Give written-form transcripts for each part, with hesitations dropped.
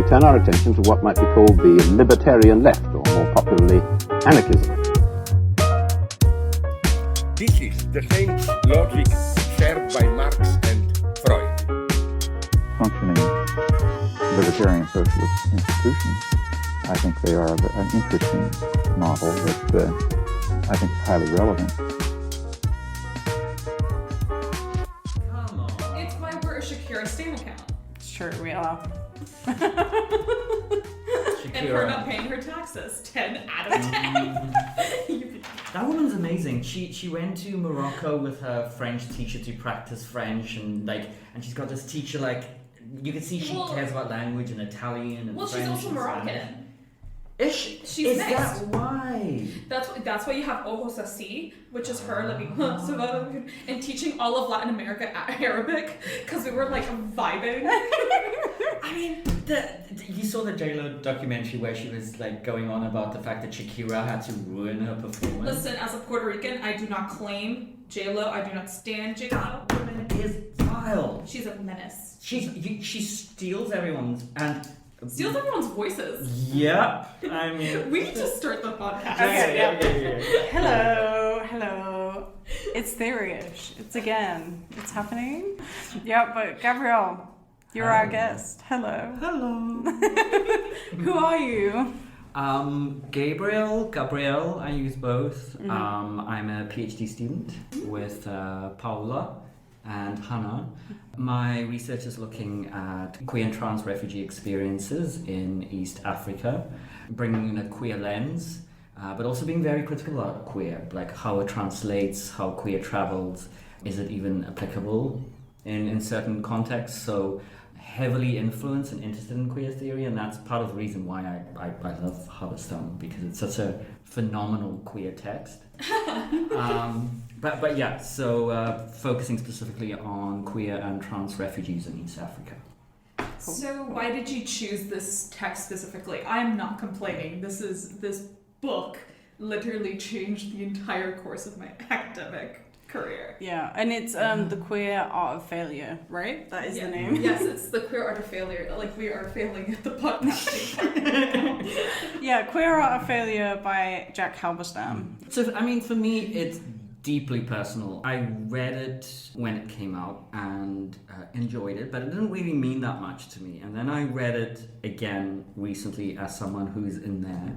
we turn our attention to what might be called the libertarian left, or more popularly, anarchism. This is the same logic shared by Marx and Freud. Functioning libertarian socialist institutions, I think they are an interesting model that I think is highly relevant. Come on. It's why we're a Shakira Stan account. Sure we are. And we're not paying her taxes. 10 out of 10. That woman's amazing. She went to Morocco with her French teacher to practice French, and she's got this teacher, like, you can see she cares about language and Italian and French. She's also and Moroccan. Spanish. Is she? She's is mixed. That why? That's why you have Homosexuality, which is her living and teaching all of Latin America Arabic, because we were like vibing. I mean, you saw the J-Lo documentary where she was like going on about the fact that Shakira had to ruin her performance. Listen, as a Puerto Rican, I do not claim J-Lo. I do not stand J-Lo. That woman is vile. She's a menace. She steals everyone's and Steals everyone's voices. Yep. I mean, we need to start the podcast. Okay, yeah. Hello. It's Theoryish. It's happening. Yeah, but Gabrielle, you're our guest. Hello. Who are you? Gabrielle, I use both. Mm-hmm. I'm a PhD student with Paola and Hannah. My research is looking at queer and trans refugee experiences in East Africa, bringing in a queer lens, but also being very critical about queer, like how it translates, how queer travels, is it even applicable in certain contexts. So heavily influenced and interested in queer theory, and that's part of the reason why I love Halberstam, because it's such a phenomenal queer text. But yeah, so focusing specifically on queer and trans refugees in East Africa. So why did you choose this text specifically? I'm not complaining. This book literally changed the entire course of my academic career. Yeah, and it's The Queer Art of Failure, right? That is the name. Yes, it's The Queer Art of Failure. Like, we are failing at the podcasting part. Yeah, Queer Art of Failure by Jacques Halberstam. So, I mean, for me, it's deeply personal. I read it when it came out and enjoyed it, but it didn't really mean that much to me. And then I read it again recently as someone who's in their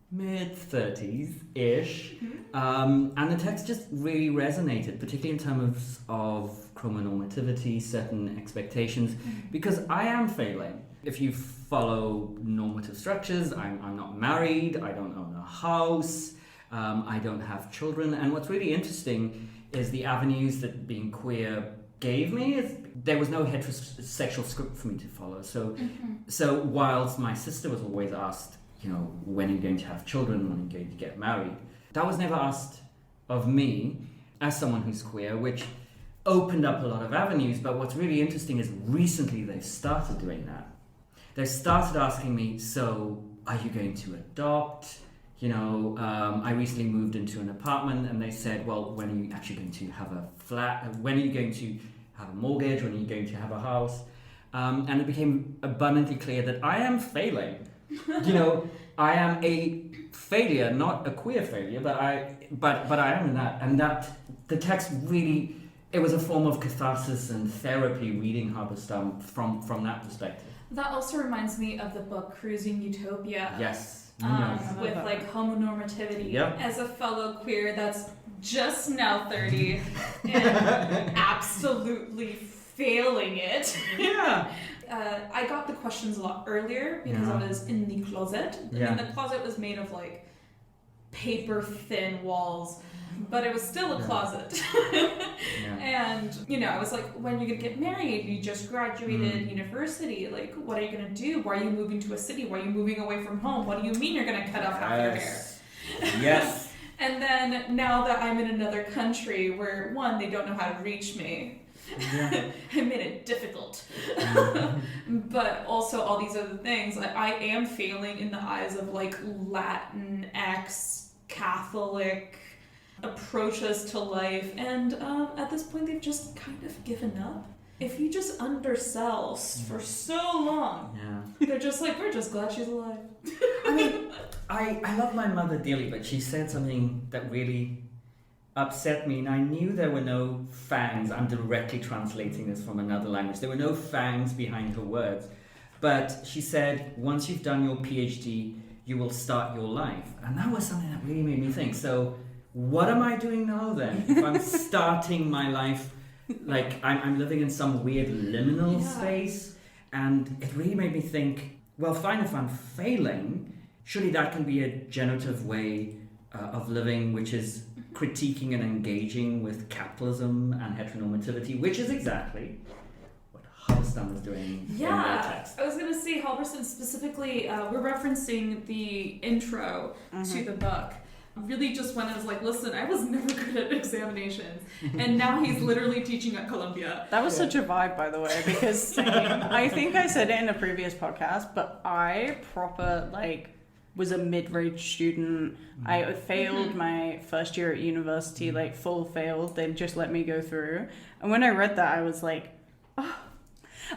mid-30s-ish, and the text just really resonated, particularly in terms of chromonormativity, certain expectations, because I am failing. If you follow normative structures, I'm not married, I don't own a house, I don't have children, and what's really interesting is the avenues that being queer gave me. There was no heterosexual script for me to follow, so whilst my sister was always asked, you know, when are you going to have children, when are you going to get married, that was never asked of me as someone who's queer, which opened up a lot of avenues. But what's really interesting is recently they've started doing that. They've started asking me, so are you going to adopt? You know, I recently moved into an apartment and they said, well, when are you actually going to have a flat? When are you going to have a mortgage? When are you going to have a house? And it became abundantly clear that I am failing. You know, I am a failure, not a queer failure, but I am in that. And that the text really, it was a form of catharsis and therapy reading Halberstam from that perspective. That also reminds me of the book Cruising Utopia. Yes. With like homonormativity. Yep. As a fellow queer that's just now 30 and absolutely failing it. Yeah. I got the questions a lot earlier because I was in the closet. Yeah. I mean, the closet was made of like paper thin walls, but it was still a closet. And, you know, I was like, when are you going to get married? You just graduated university. Like, what are you going to do? Why are you moving to a city? Why are you moving away from home? What do you mean you're going to cut off half your hair? Yes. And then now that I'm in another country where, one, they don't know how to reach me. Yeah. I made it difficult. But also all these other things. Like, I am failing in the eyes of like Latinx, Catholic approaches to life. And at this point, they've just kind of given up. if you just undersell for so long, they're just like, we're just glad she's alive. I mean, I love my mother dearly, but she said something that really upset me, and I knew there were no fangs. I'm directly translating this from another language. There were no fangs behind her words. But she said, once you've done your PhD, you will start your life. And that was something that really made me think. So what am I doing now then? If I'm starting my life, like I'm living in some weird liminal space. And it really made me think, well, fine, if I'm failing, surely that can be a generative way of living, which is critiquing and engaging with capitalism and heteronormativity, which is exactly what Halberstam is doing in their text. I was going to say Halberstam specifically, we're referencing the intro to the book. Really just when I was like, listen, I was never good at examinations, and now he's literally teaching at Columbia. That was such a vibe, by the way, because I think I said it in a previous podcast, but I proper, was a mid-range student. I failed my first year at university, full failed. They just let me go through. And when I read that, I was like, oh,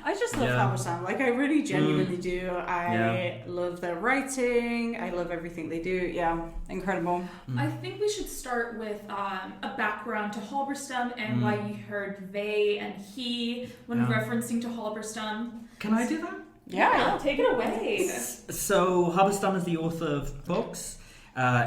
I just love Halberstam. I really genuinely do. I love their writing. I love everything they do. Yeah, incredible. I think we should start with a background to Halberstam and why you heard they and he when referencing to Halberstam. Can I do that? Yeah, take it away. So Halberstam is the author of books,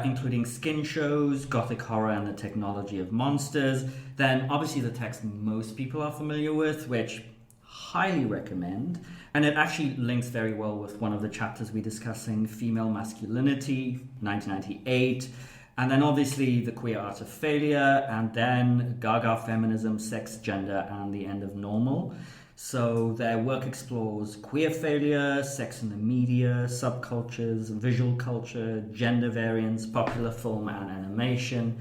including Skin Shows, Gothic Horror and the Technology of Monsters. Then obviously the text most people are familiar with, which highly recommend. And it actually links very well with one of the chapters we're discussing, Female Masculinity, 1998. And then obviously The Queer Art of Failure, and then Gaga Feminism, Sex, Gender, and the End of Normal. So their work explores queer failure, sex in the media, subcultures, visual culture, gender variance, popular film and animation.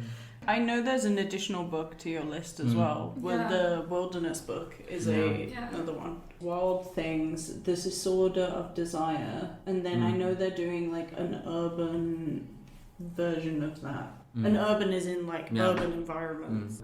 I know there's an additional book to your list as well. Well, the Wilderness book is another one. Wild Things, The Disorder of Desire, and then I know they're doing an urban version of that. And urban is in urban environments.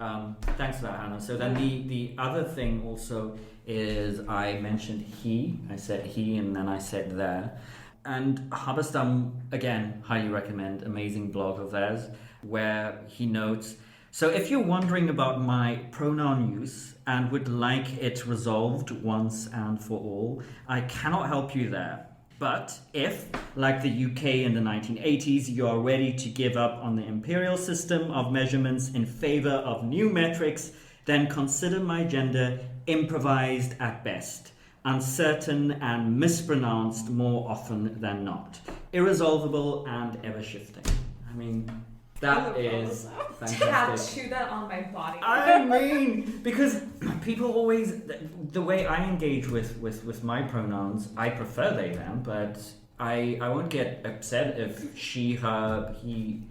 Thanks for that, Hannah. So then the other thing also is I mentioned he. I said he and then I said there. And Halberstam, again, highly recommend, amazing blog of theirs, where he notes, so if you're wondering about my pronoun use and would like it resolved once and for all, I cannot help you there. But if, like the UK in the 1980s, you are ready to give up on the imperial system of measurements in favor of new metrics, then consider my gender improvised at best, uncertain and mispronounced more often than not, irresolvable and ever-shifting. I mean, that is fantastic. Tattoo that on my body. I mean, because people always, the way I engage with my pronouns, I prefer they, them, but I won't get upset if she, her, he,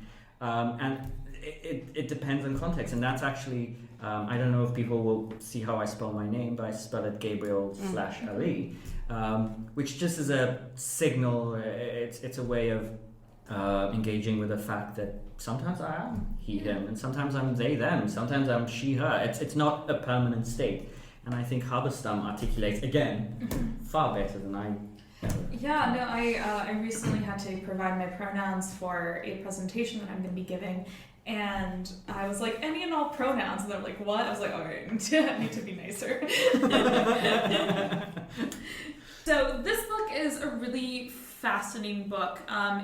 and it depends on context, and that's actually, I don't know if people will see how I spell my name, but I spell it Gabriel/Ali, which just is a signal, it's a way of engaging with the fact that sometimes I am he, him, and sometimes I'm they, them, sometimes I'm she, her. It's not a permanent state. And I think Halberstam articulates, again, far better than I ever. Yeah, no, I recently had to provide my pronouns for a presentation that I'm going to be giving. And I was like, any and all pronouns. And they're like, what? I was like, all right, I need to be nicer. So this book is a really fascinating book.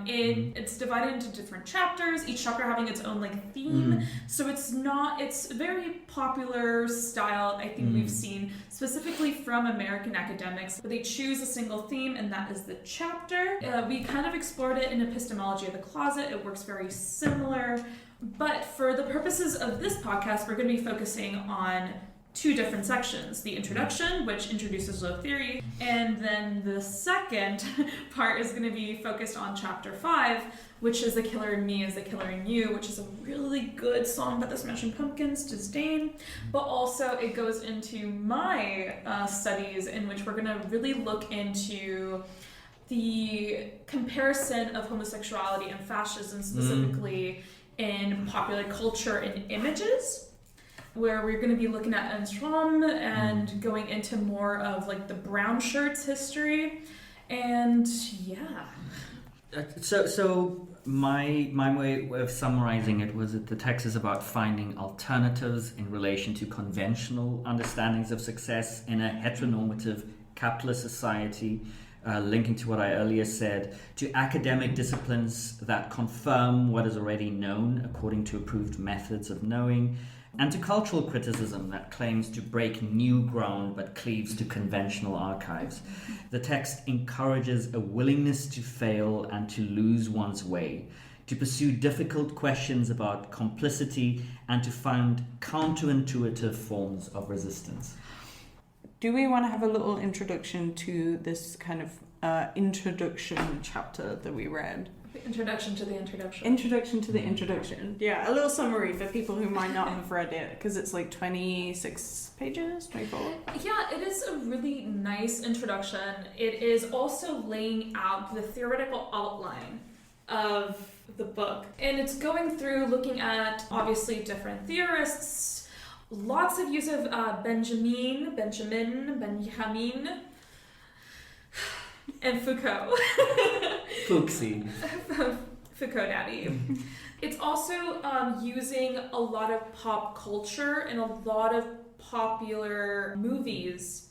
It's divided into different chapters, each chapter having its own theme. So it's very popular style, I think we've seen specifically from American academics, where they choose a single theme and that is the chapter. We kind of explored it in Epistemology of the Closet. It works very similar. But for the purposes of this podcast, we're going to be focusing on two different sections. The introduction, which introduces low theory, and then the second part is going to be focused on chapter 5, which is The Killer in Me is the Killer in You, which is a really good song by the Smashing Pumpkins, Disdain. But also it goes into my studies, in which we're going to really look into the comparison of homosexuality and fascism, specifically in popular culture and images. where we're going to be looking at Enstrom and going into more of like the brown shirts history. And yeah. So my way of summarizing it was that the text is about finding alternatives in relation to conventional understandings of success in a heteronormative capitalist society, linking to what I earlier said, to academic disciplines that confirm what is already known according to approved methods of knowing, and to cultural criticism that claims to break new ground but cleaves to conventional archives. The text encourages a willingness to fail and to lose one's way, to pursue difficult questions about complicity, and to find counterintuitive forms of resistance. Do we want to have a little introduction to this kind of introduction chapter that we read? Introduction to the introduction. Introduction to the introduction. Yeah, a little summary for people who might not have read it, because it's like 26 pages, 24. Yeah, it is a really nice introduction. It is also laying out the theoretical outline of the book. And it's going through looking at, obviously, different theorists, lots of use of Benjamin, and Foucault. Foucault daddy. It's also using a lot of pop culture and a lot of popular movies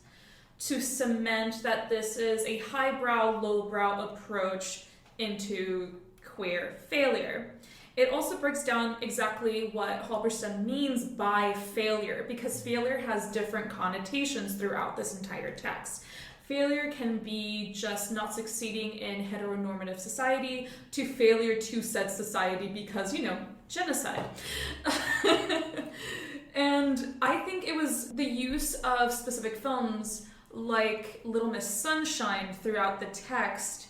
to cement that this is a highbrow, lowbrow approach into queer failure. It also breaks down exactly what Halberstam means by failure, because failure has different connotations throughout this entire text. Failure can be just not succeeding in heteronormative society, to failure to said society because, genocide. And I think it was the use of specific films like Little Miss Sunshine throughout the text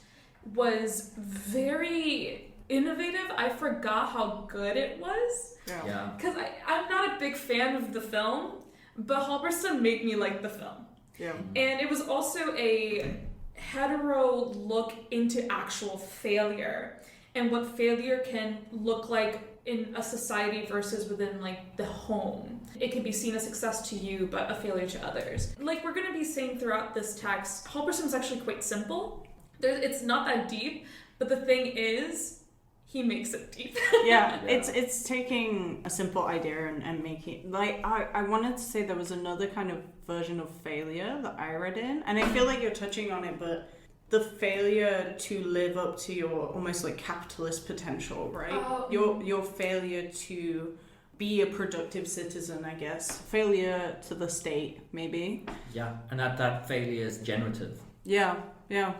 was very innovative. I forgot how good it was. Yeah. Because I'm not a big fan of the film, but Halberstam made me like the film. Yeah. And it was also a hetero look into actual failure and what failure can look like in a society versus within like the home. It can be seen as success to you, but a failure to others. Like we're going to be saying throughout this text, Halberstam is actually quite simple. It's not that deep, but the thing is, he makes it deep. Yeah, it's taking a simple idea and making, like, I wanted to say there was another kind of version of failure that I read in, and I feel like you're touching on it, but the failure to live up to your almost like capitalist potential, right? Your failure to be a productive citizen, I guess. Failure to the state, maybe. Yeah, and that failure is generative. Yeah.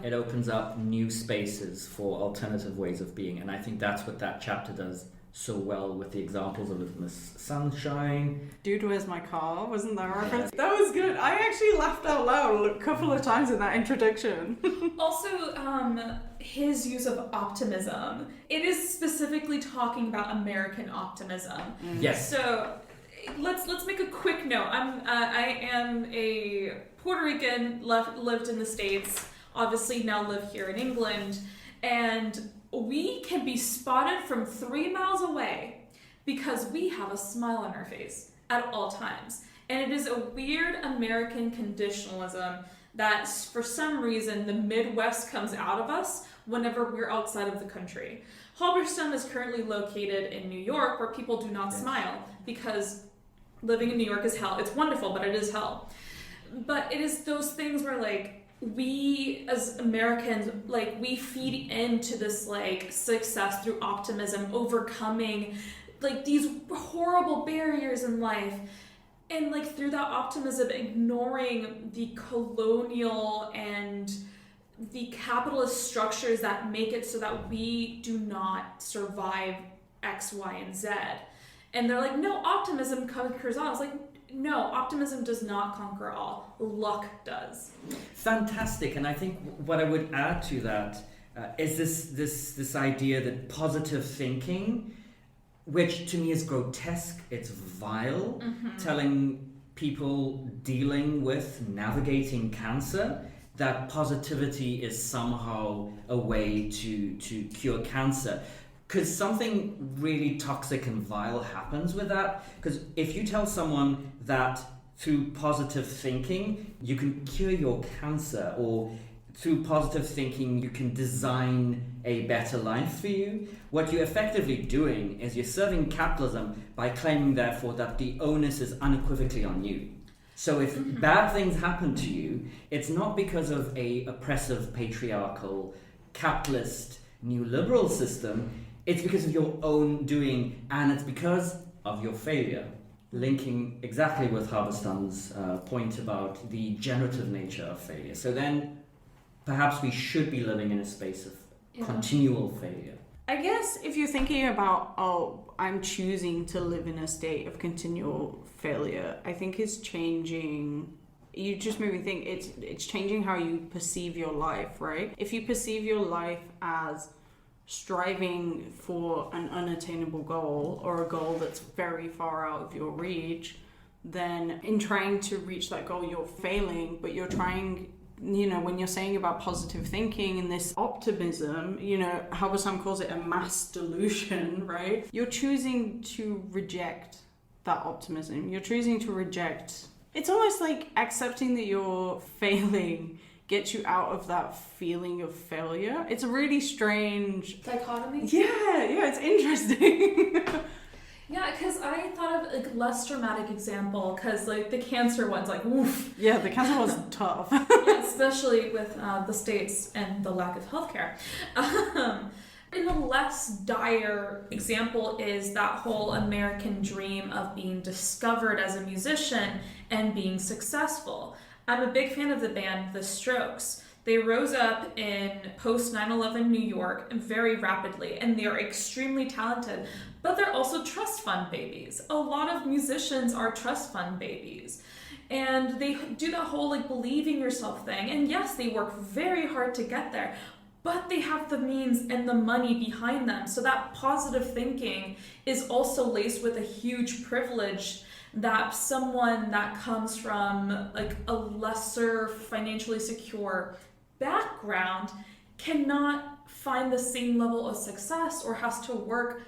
It opens up new spaces for alternative ways of being, and I think that's what that chapter does so well with the examples of Little Miss Sunshine. Dude, Where's My Car? Wasn't that a reference? That was good. I actually laughed out loud a couple of times in that introduction. Also, his use of optimism. It is specifically talking about American optimism. Yes. So let's make a quick note. I am a Puerto Rican, lived in the States, obviously now live here in England, and we can be spotted from 3 miles away because we have a smile on our face at all times. And it is a weird American conditionalism that for some reason the Midwest comes out of us whenever we're outside of the country. Halberstam is currently located in New York, where people do not smile because living in New York is hell. It's wonderful, but it is hell. But it is those things where like we as Americans, like we feed into this like success through optimism, overcoming like these horrible barriers in life. And like through that optimism, ignoring the colonial and the capitalist structures that make it so that we do not survive X, Y, and Z. And they're like, no, optimism conquers all. I was like, no, optimism does not conquer all. Luck does. Fantastic. And I think what I would add to that is this idea that positive thinking, which to me is grotesque, it's vile, telling people dealing with navigating cancer that positivity is somehow a way to cure cancer. Because something really toxic and vile happens with that. Because if you tell someone that through positive thinking you can cure your cancer, or through positive thinking you can design a better life for you, what you're effectively doing is you're serving capitalism by claiming therefore that the onus is unequivocally on you. So if bad things happen to you, it's not because of a oppressive, patriarchal, capitalist, neoliberal system, it's because of your own doing, and it's because of your failure. Linking exactly with Halberstam's point about the generative nature of failure. So then perhaps we should be living in a space of continual failure. I guess if you're thinking about, I'm choosing to live in a state of continual failure, I think it's changing. You just made me think it's changing how you perceive your life, right? If you perceive your life as striving for an unattainable goal, or a goal that's very far out of your reach, then in trying to reach that goal you're failing, but you're trying, when you're saying about positive thinking and this optimism, Halberstam calls it a mass delusion, right? You're choosing to reject that optimism. You're choosing to reject. It's almost like accepting that you're failing gets you out of that feeling of failure. It's a really strange dichotomy. Yeah, it's interesting. Yeah, because I thought of a less dramatic example, because the cancer one's oof. Yeah, the cancer one's tough. Yeah, especially with the States and the lack of healthcare. In a less dire example is that whole American dream of being discovered as a musician and being successful. I'm a big fan of the band The Strokes. They rose up in post 9/11 New York very rapidly, and they're extremely talented, but they're also trust fund babies. A lot of musicians are trust fund babies. And they do that whole believing yourself thing. And yes, they work very hard to get there, but they have the means and the money behind them. So that positive thinking is also laced with a huge privilege that someone that comes from a lesser financially secure background cannot find the same level of success, or has to work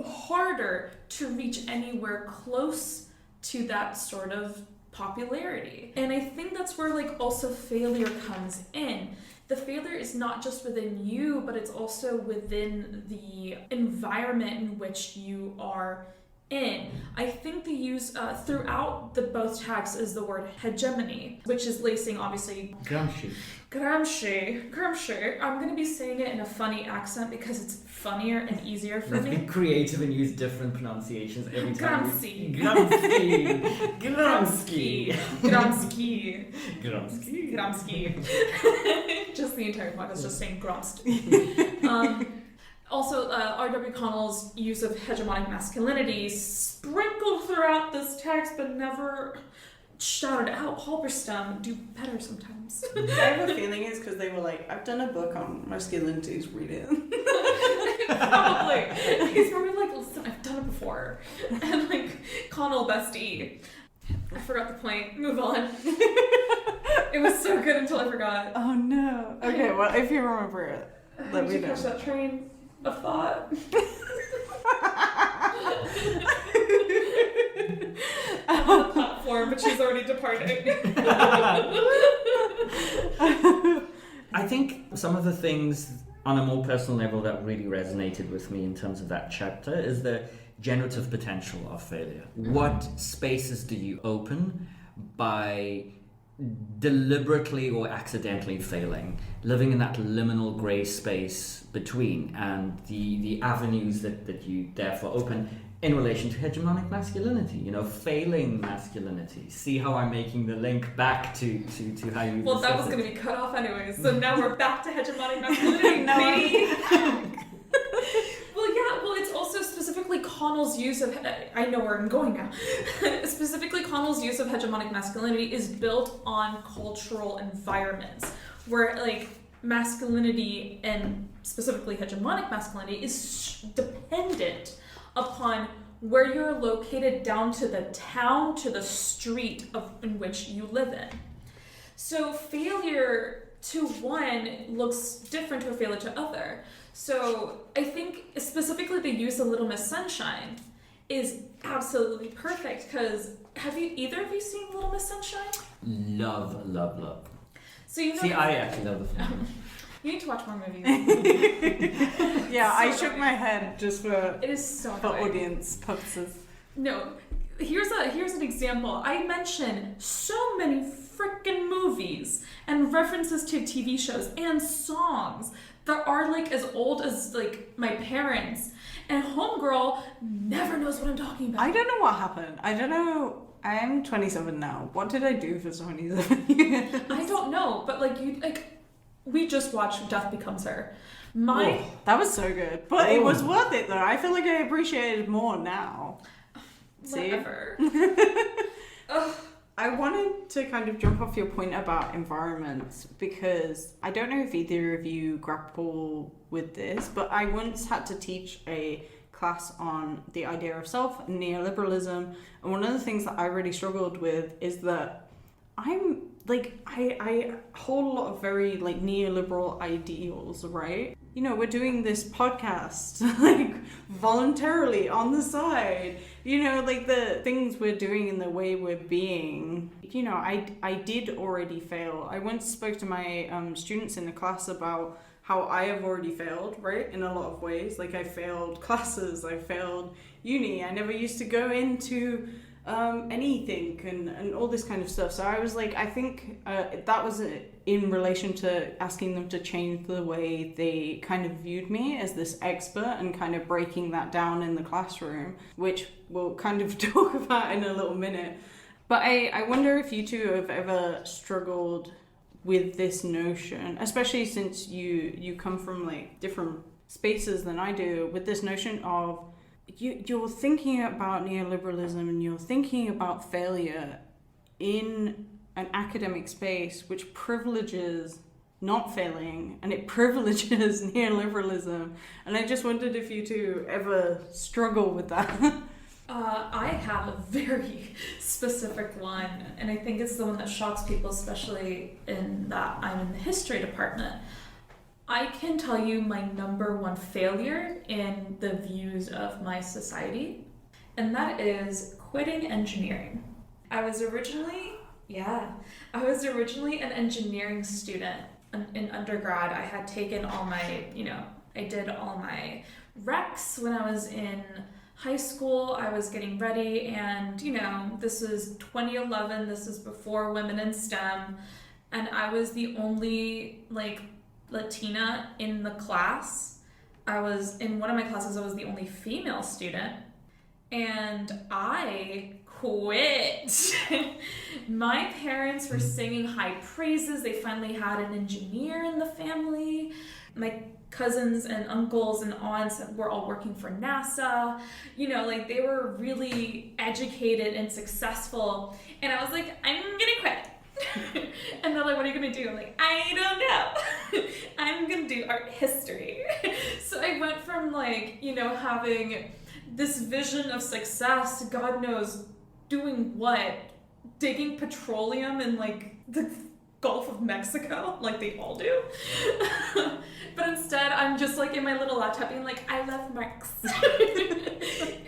harder to reach anywhere close to that sort of popularity. And I think that's where also failure comes in. The failure is not just within you, but it's also within the environment in which you are in. I think the use throughout the both texts is the word hegemony, which is lacing obviously Gramsci. I'm going to be saying it in a funny accent because it's funnier and easier for Let's me. be creative and use different pronunciations every time. Gramsci. Just the entire podcast just saying Gramsci. Also, R.W. Connell's use of hegemonic masculinity sprinkled throughout this text, but never shouted out. Halberstam do better sometimes. I have a feeling it's because they were I've done a book on masculinities, read it. Probably. He's probably listen, I've done it before. And Connell bestie. I forgot the point. Move on. It was so good until I forgot. Oh no. Okay, well, if you remember it, let me know. Catch that train of thought. I'm on the platform, but she's already departed. I think some of the things on a more personal level that really resonated with me in terms of that chapter is the generative potential of failure. What spaces do you open by deliberately or accidentally failing, living in that liminal grey space between, and the avenues that you therefore open in relation to hegemonic masculinity, failing masculinity. See how I'm making the link back to how you... Well, that was going to be cut off anyways, so now we're back to hegemonic masculinity, baby! Well, it's also specifically Connell's use of... I know where I'm going now. Specifically, Connell's use of hegemonic masculinity is built on cultural environments, where, masculinity, and specifically hegemonic masculinity, is dependent upon where you're located, down to the town, to the street in which you live in. So failure to one looks different to a failure to other. So I think specifically the use of Little Miss Sunshine is absolutely perfect, because have you either of you seen Little Miss Sunshine? Love, love, love. So you know. See, I actually love the film. You need to watch more movies. Yeah, So I shook good. my head just for It is so for good. audience purposes. No, here's an example. I mention so many freaking movies and references to TV shows and songs that are like as old as like my parents, and homegirl never knows what I'm talking about. I don't know what happened. I don't know. I am 27 now. What did I do for 27 years? I don't know, but we just watched Death Becomes Her. That was so good. But it was worth it though. I feel like I appreciate it more now. See? Whatever. I wanted to kind of jump off your point about environments, because I don't know if either of you grapple with this, but I once had to teach a class on the idea of self and neoliberalism, and one of the things that I really struggled with is that I'm like, I hold a lot of very like neoliberal ideals, right? You know, we're doing this podcast like voluntarily on the side, you know, like the things we're doing and the way we're being, you know, I did already fail. I once spoke to my students in the class about how I have already failed, right? In a lot of ways. Like I failed classes, I failed uni, I never used to go into anything and all this kind of stuff. So I was like, I think that was in relation to asking them to change the way they kind of viewed me as this expert, and kind of breaking that down in the classroom, which we'll kind of talk about in a little minute. But I wonder if you two have ever struggled with this notion, especially since you come from like different spaces than I do, with this notion of you're thinking about neoliberalism and you're thinking about failure in an academic space which privileges not failing, and it privileges neoliberalism. And I just wondered if you two ever struggle with that. I have a very specific one, and I think it's the one that shocks people, especially in that I'm in the history department. I can tell you my number one failure in the views of my society, and that is quitting engineering. I was originally an engineering student in undergrad. I had taken all my, I did all my recs when I was in high school. I was getting ready, and this is 2011, this is before women in STEM, and I was the only Latina in the class. In one of my classes, I was the only female student, and I quit. My parents were singing high praises. They finally had an engineer in the family. My cousins and uncles and aunts were all working for NASA. They were really educated and successful. And I was like, I'm gonna quit. And they're like, what are you gonna do? I'm like, I don't know. I'm gonna do art history. So I went from having this vision of success, God knows doing what, digging petroleum in the Gulf of Mexico, like they all do. But instead, I'm just in my little laptop being like, I love Marx.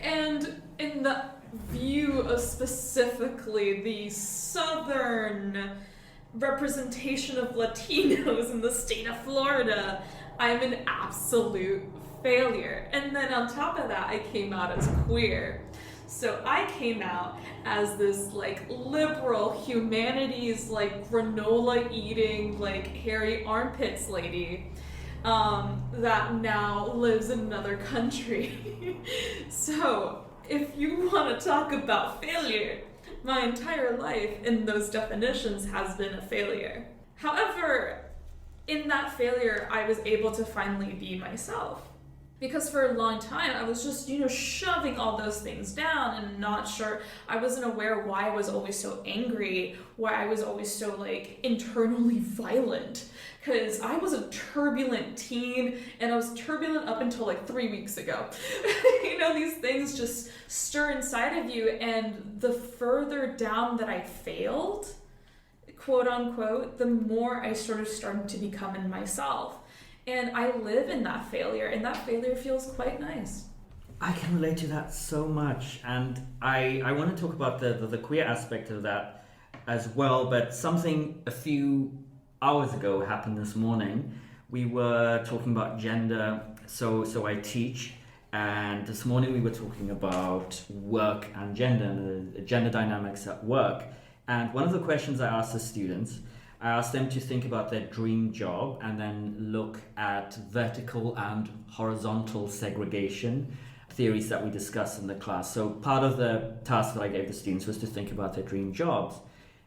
And in the view of specifically the Southern representation of Latinos in the state of Florida, I'm an absolute failure. And then on top of that, I came out as queer. So I came out as this liberal humanities granola eating hairy armpits lady that now lives in another country. So if you want to talk about failure, my entire life in those definitions has been a failure. However, in that failure, I was able to finally be myself. Because for a long time, I was just, shoving all those things down and not sure. I wasn't aware why I was always so angry, why I was always so, internally violent. Because I was a turbulent teen, and I was turbulent up until, 3 weeks ago. These things just stir inside of you, and the further down that I failed, quote unquote, the more I sort of started to become in myself. And I live in that failure, and that failure feels quite nice. I can relate to that so much, and I want to talk about the queer aspect of that as well, but something a few hours ago happened this morning. We were talking about gender, so I teach, and this morning we were talking about work and gender, and the gender dynamics at work. And one of the questions I asked the students, I asked them to think about their dream job and then look at vertical and horizontal segregation theories that we discussed in the class. So part of the task that I gave the students was to think about their dream jobs.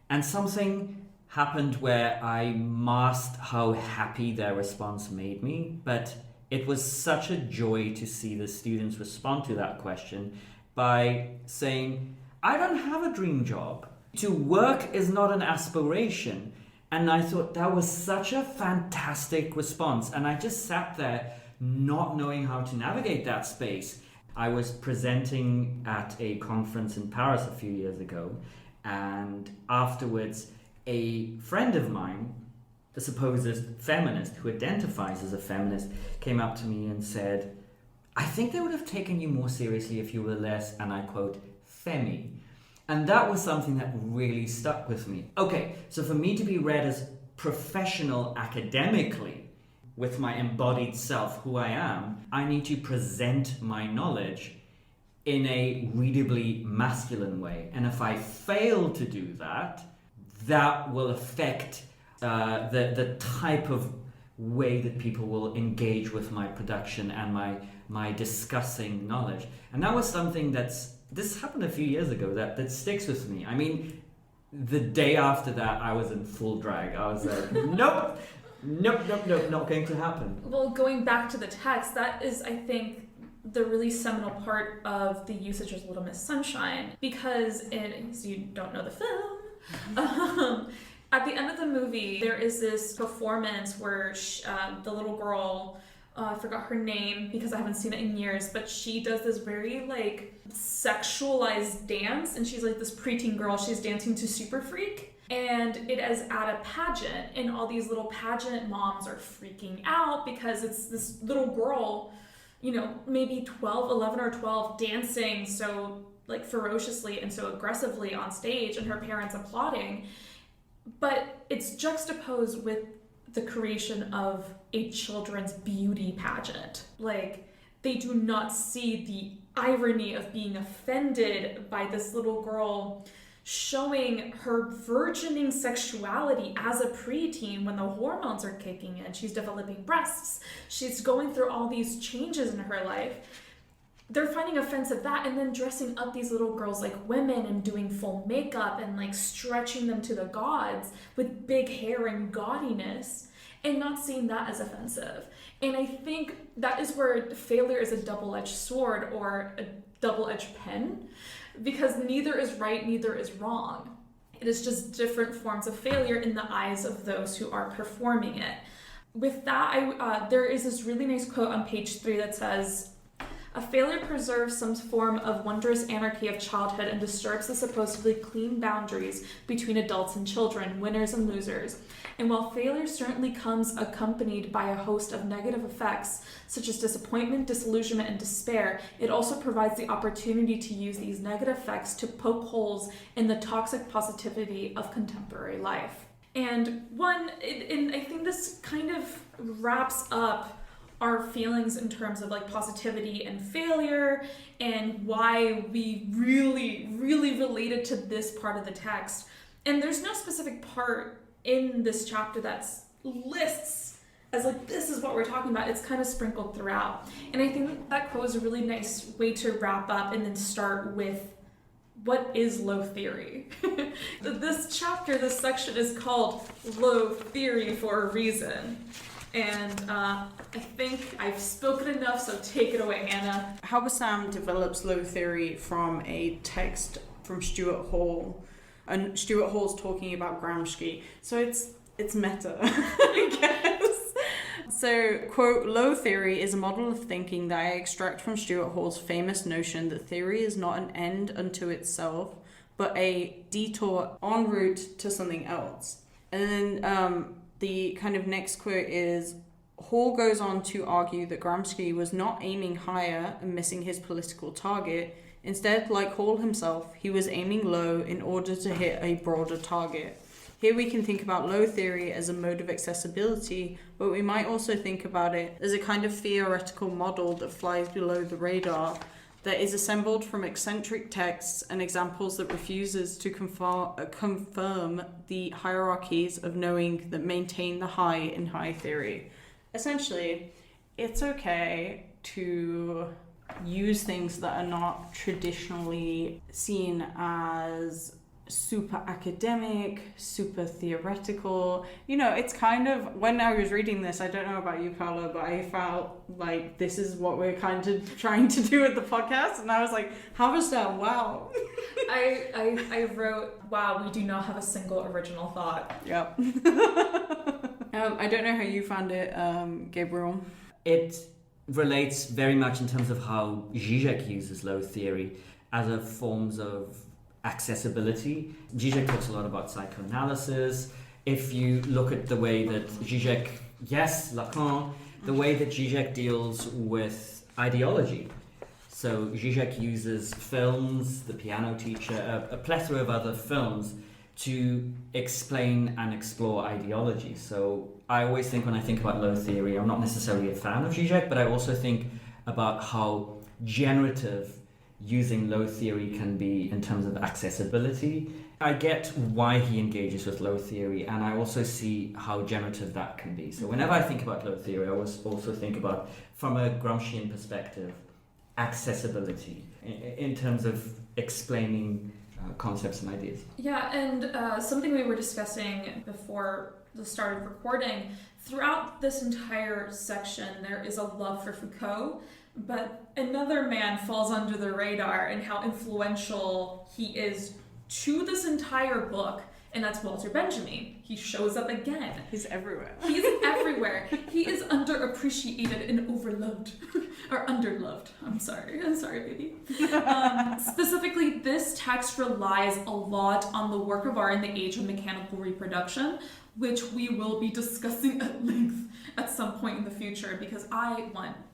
And something happened where I masked how happy their response made me, but it was such a joy to see the students respond to that question by saying, I don't have a dream job. To work is not an aspiration. And I thought that was such a fantastic response. And I just sat there not knowing how to navigate that space. I was presenting at a conference in Paris a few years ago, and afterwards a friend of mine, a supposed feminist who identifies as a feminist, came up to me and said, I think they would have taken you more seriously if you were less, and I quote, femmy. And that was something that really stuck with me. Okay, so for me to be read as professional academically, with my embodied self, who I am, I need to present my knowledge in a readably masculine way. And if I fail to do that, that will affect the type of way that people will engage with my production and my discussing knowledge. And that was something this happened a few years ago that sticks with me. I mean, the day after that, I was in full drag. I was like, nope, not going to happen. Well, going back to the text, that is, I think, the really seminal part of the usage of Little Miss Sunshine, because so you don't know the film, at the end of the movie, there is this performance where the little girl, I forgot her name because I haven't seen it in years, but she does this very sexualized dance, and she's like this preteen girl. She's dancing to Super Freak. And it is at a pageant, and all these little pageant moms are freaking out because it's this little girl, maybe 11 or 12, dancing so ferociously and so aggressively on stage, and her parents applauding. But it's juxtaposed with the creation of a children's beauty pageant. They do not see the irony of being offended by this little girl showing her virgining sexuality as a preteen when the hormones are kicking in. She's developing breasts. She's going through all these changes in her life. They're finding offensive that, and then dressing up these little girls like women and doing full makeup and stretching them to the gods with big hair and gaudiness, and not seeing that as offensive. And I think that is where failure is a double-edged sword or a double-edged pen, because neither is right, neither is wrong. It is just different forms of failure in the eyes of those who are performing it. With that, there is this really nice quote on page 3 that says, "A failure preserves some form of wondrous anarchy of childhood and disturbs the supposedly clean boundaries between adults and children, winners and losers. And while failure certainly comes accompanied by a host of negative effects, such as disappointment, disillusionment, and despair, it also provides the opportunity to use these negative effects to poke holes in the toxic positivity of contemporary life." And I think this kind of wraps up our feelings in terms of positivity and failure, and why we really, really related to this part of the text. And there's no specific part in this chapter that lists as this is what we're talking about. It's kind of sprinkled throughout. And I think that quote is a really nice way to wrap up and then start with what is low theory. This section is called Low Theory for a reason. And I think I've spoken enough, so take it away, Hannah. Halberstam develops low theory from a text from Stuart Hall, and Stuart Hall's talking about Gramsci, so it's meta, I guess. So, quote, "Low theory is a model of thinking that I extract from Stuart Hall's famous notion that theory is not an end unto itself, but a detour en route to something else. And then the kind of next quote is, Hall goes on to argue that Gramsci was not aiming higher and missing his political target. Instead, like Hall himself, he was aiming low in order to hit a broader target. Here we can think about low theory as a mode of accessibility, but we might also think about it as a kind of theoretical model that flies below the radar, that is assembled from eccentric texts and examples that refuses to confirm the hierarchies of knowing that maintain the high in high theory. Essentially, it's okay to use things that are not traditionally seen as super academic, super theoretical. You know, it's kind of, when I was reading this, I don't know about you, Paola, but I felt like this is what we're kind of trying to do with the podcast, and I was like, Halberstam, wow. I wrote, wow, we do not have a single original thought. Yep. I don't know how you found it, Gabriel. It relates very much in terms of how Zizek uses low theory as a forms of accessibility. Zizek talks a lot about psychoanalysis. If you look at the way that Zizek, yes, Lacan, the way that Zizek deals with ideology. So Zizek uses films, The Piano Teacher, a plethora of other films to explain and explore ideology. So I always think, when I think about low theory, I'm not necessarily a fan of Zizek, but I also think about how generative using low theory can be in terms of accessibility. I get why he engages with low theory, and I also see how generative that can be. So whenever I think about low theory, I always also think about, from a Gramscian perspective, accessibility in terms of explaining concepts and ideas. Yeah, and something we were discussing before the start of recording, throughout this entire section there is a love for Foucault, but another man falls under the radar and how influential he is to this entire book, and that's Walter Benjamin. He shows up again. He's everywhere. He's everywhere. He is underappreciated and overloved. Or underloved. I'm sorry, baby. Specifically, this text relies a lot on the work of art in the age of mechanical reproduction, which we will be discussing at length at some point in the future, because I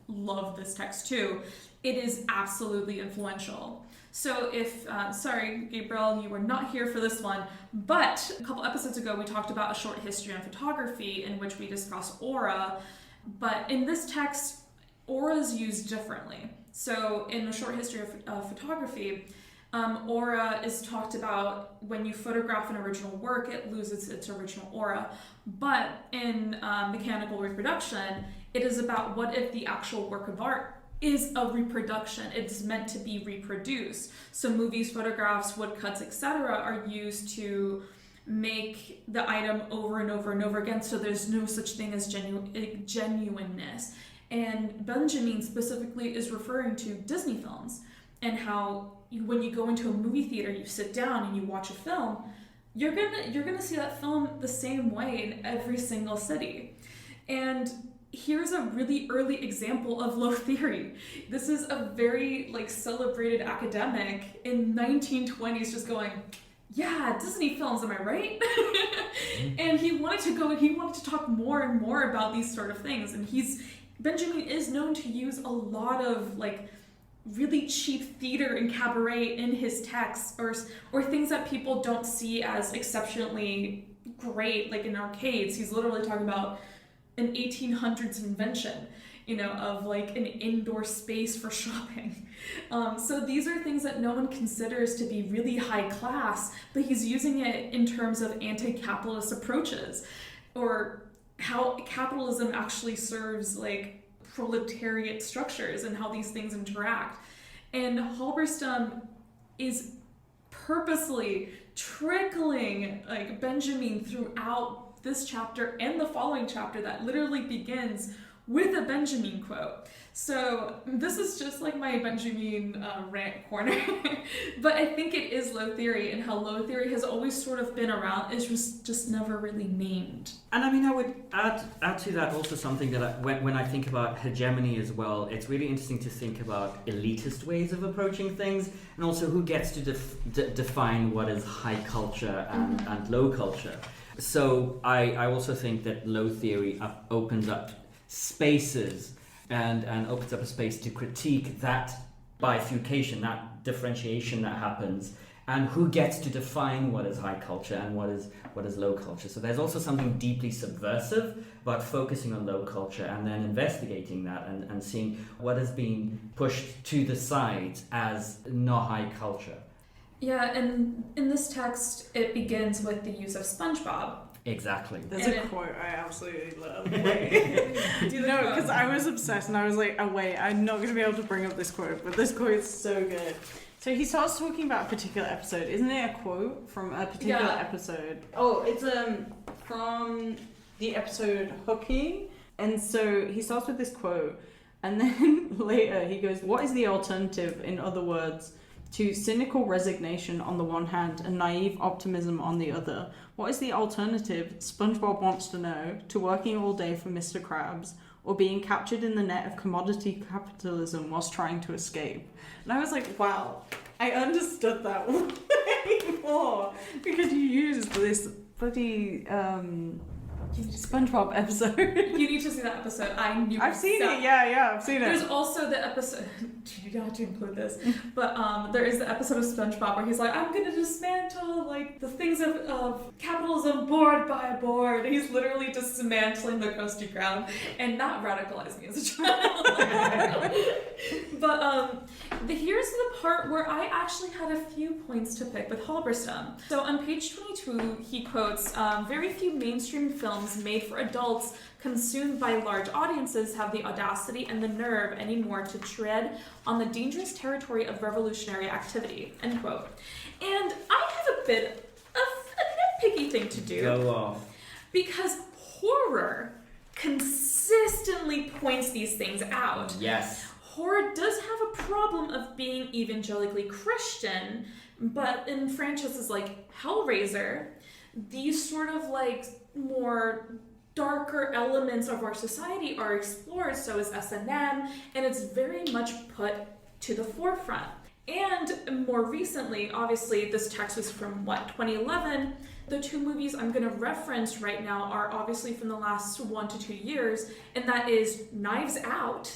love this text too. It is absolutely influential. So if, sorry, Gabriel, you were not here for this one, but a couple episodes ago we talked about a short history on photography in which we discussed aura, but in this text, aura is used differently. So in the short history of photography, aura is talked about when you photograph an original work, it loses its original aura. But in mechanical reproduction, it is about what if the actual work of art is a reproduction. It's meant to be reproduced. So movies, photographs, woodcuts, etc. are used to make the item over and over and over again, so there's no such thing as genuineness. And Benjamin specifically is referring to Disney films, and how when you go into a movie theater, you sit down and you watch a film, you're gonna see that film the same way in every single city. And here's a really early example of low theory. This is a very celebrated academic in 1920s just going, yeah, Disney films, am I right? And he wanted to talk more and more about these sort of things. And Benjamin is known to use a lot of really cheap theater and cabaret in his texts, or things that people don't see as exceptionally great, like in arcades. He's literally talking about an 1800s invention, of an indoor space for shopping. So these are things that no one considers to be really high class, but he's using it in terms of anti-capitalist approaches, or how capitalism actually serves proletariat structures and how these things interact. And Halberstam is purposely trickling Benjamin throughout this chapter and the following chapter that literally begins with a Benjamin quote. So this is just my Benjamin rant corner. But I think it is low theory, and how low theory has always sort of been around, it's just never really named. And I mean, I would add to that also something that when I think about hegemony as well, it's really interesting to think about elitist ways of approaching things, and also who gets to define what is high culture and low culture. So I also think that low theory opens up spaces and opens up a space to critique that bifurcation, that differentiation that happens, and who gets to define what is high culture and what is low culture. So there's also something deeply subversive about focusing on low culture and then investigating that and seeing what is being pushed to the side as not high culture. Yeah, and in this text, it begins with the use of SpongeBob. Exactly. There's a quote I absolutely love. Do the No, quote. because I was obsessed and I was like, oh wait, I'm not going to be able to bring up this quote, but this quote is so good. So he starts talking about a particular episode. Isn't it a quote from a particular episode? Oh, it's from the episode Hooking. And so he starts with this quote, and then later he goes, what is the alternative, in other words, to cynical resignation on the one hand and naive optimism on the other? What is the alternative, SpongeBob wants to know, to working all day for Mr. Krabs or being captured in the net of commodity capitalism whilst trying to escape? And I was like, wow, I understood that way more because you used this bloody SpongeBob episode. You need to see that episode. I've seen it, yeah, I've seen it. There's also the episode, you have to include this, but there is the episode of SpongeBob where he's like, I'm gonna dismantle like the things of capitalism board by board. He's literally dismantling the Krusty Krab, and that radicalized me as a child. But here's the part where I actually had a few points to pick with Halberstam. So on page 22, he quotes, very few mainstream films made for adults consumed by large audiences have the audacity and the nerve anymore to tread on the dangerous territory of revolutionary activity, end quote. And I have a bit of a nitpicky thing to do. Go off. Because horror consistently points these things out. Yes. Horror does have a problem of being evangelically Christian, but in franchises like Hellraiser, these sort of like more darker elements of our society are explored, so is S&M, and it's very much put to the forefront. And more recently, obviously this text was from 2011, the two movies I'm going to reference right now are obviously from the last 1 to 2 years, and that is Knives Out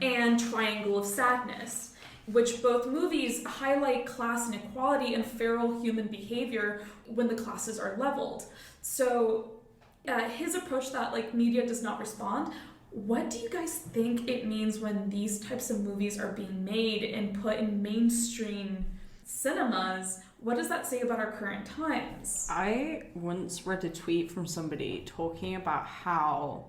and Triangle of Sadness, which both movies highlight class inequality and feral human behavior when the classes are leveled. So his approach that like media does not respond, what do you guys think it means when these types of movies are being made and put in mainstream cinemas? What does that say about our current times? I once read a tweet from somebody talking about how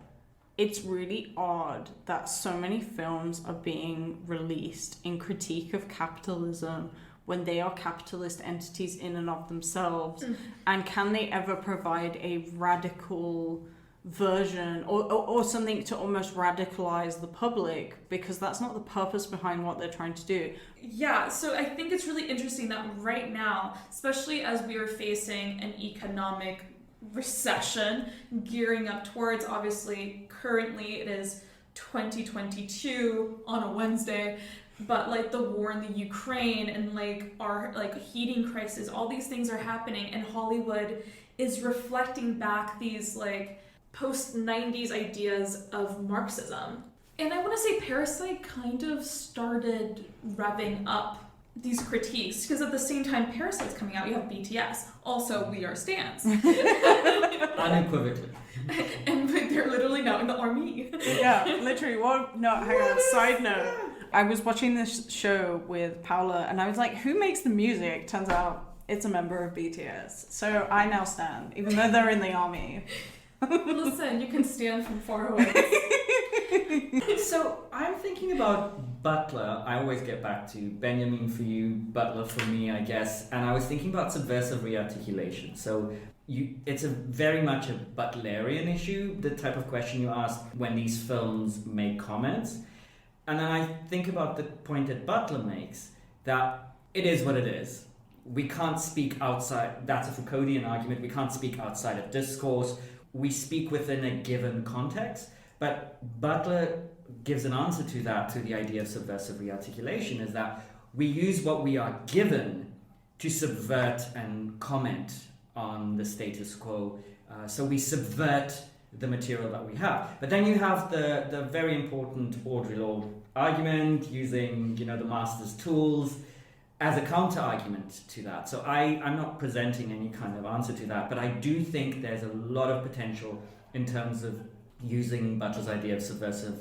it's really odd that so many films are being released in critique of capitalism when they are capitalist entities in and of themselves. And can they ever provide a radical version or something to almost radicalize the public, because that's not the purpose behind what they're trying to do. Yeah, so I think it's really interesting that right now, especially as we are facing an economic recession gearing up towards, obviously currently it is 2022 on a Wednesday, but like the war in the Ukraine and like our like heating crisis, all these things are happening, and Hollywood is reflecting back these like post-90s ideas of Marxism. And I want to say Parasite kind of started revving up these critiques, because at the same time Parasite's coming out, you have BTS, also We Are Stans. Unequivocally. And they're literally now in the army. Yeah, literally. Well, no, hang on. Side note. I was watching this show with Paola and I was like, who makes the music? Turns out it's a member of BTS. So I now stand, even though they're in the army. Listen, you can stand from far away. So I'm thinking about Butler. I always get back to Benjamin for you, Butler for me, I guess. And I was thinking about subversive rearticulation. So it's a very much a Butlerian issue, the type of question you ask when these films make comments. And then I think about the point that Butler makes, that it is what it is. We can't speak outside, that's a Foucauldian argument, we can't speak outside of discourse. We speak within a given context. But Butler gives an answer to that, to the idea of subversive rearticulation, is that we use what we are given to subvert and comment on the status quo. So we subvert the material that we have. But then you have the very important Audre Lorde argument using, the master's tools as a counter-argument to that. So I'm not presenting any kind of answer to that, but I do think there's a lot of potential in terms of using Butler's idea of subversive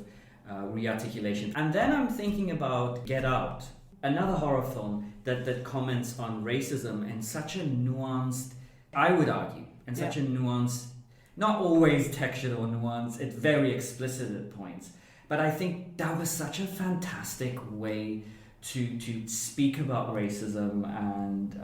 rearticulation. And then I'm thinking about Get Out, another horror film that comments on racism in such a nuanced, I would argue, in such a nuanced, not always textured or nuanced, it's very explicit at points. But I think that was such a fantastic way to speak about racism and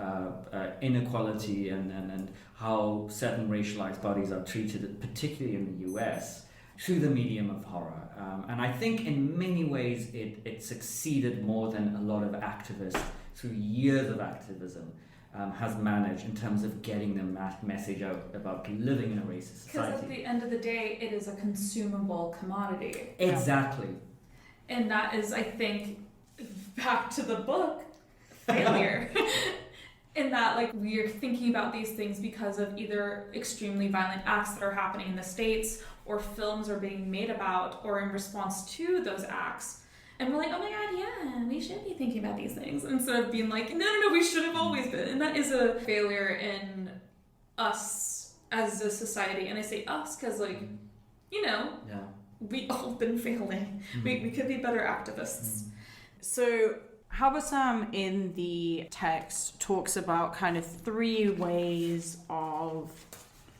inequality and how certain racialized bodies are treated, particularly in the US, through the medium of horror. And I think in many ways it succeeded more than a lot of activists through years of activism has managed in terms of getting the message out about living in a racist society. Because at the end of the day, it is a consumable commodity. Exactly. And that is, I think, back to the book, failure. In that, we are thinking about these things because of either extremely violent acts that are happening in the States, or films are being made about, or in response to those acts. And we're like, oh my god, yeah, we should be thinking about these things. Instead of being like, no, we should have always been. And that is a failure in us as a society. And I say us because, we all been failing. Mm-hmm. We could be better activists. Mm-hmm. So Halberstam in the text talks about kind of 3 ways of,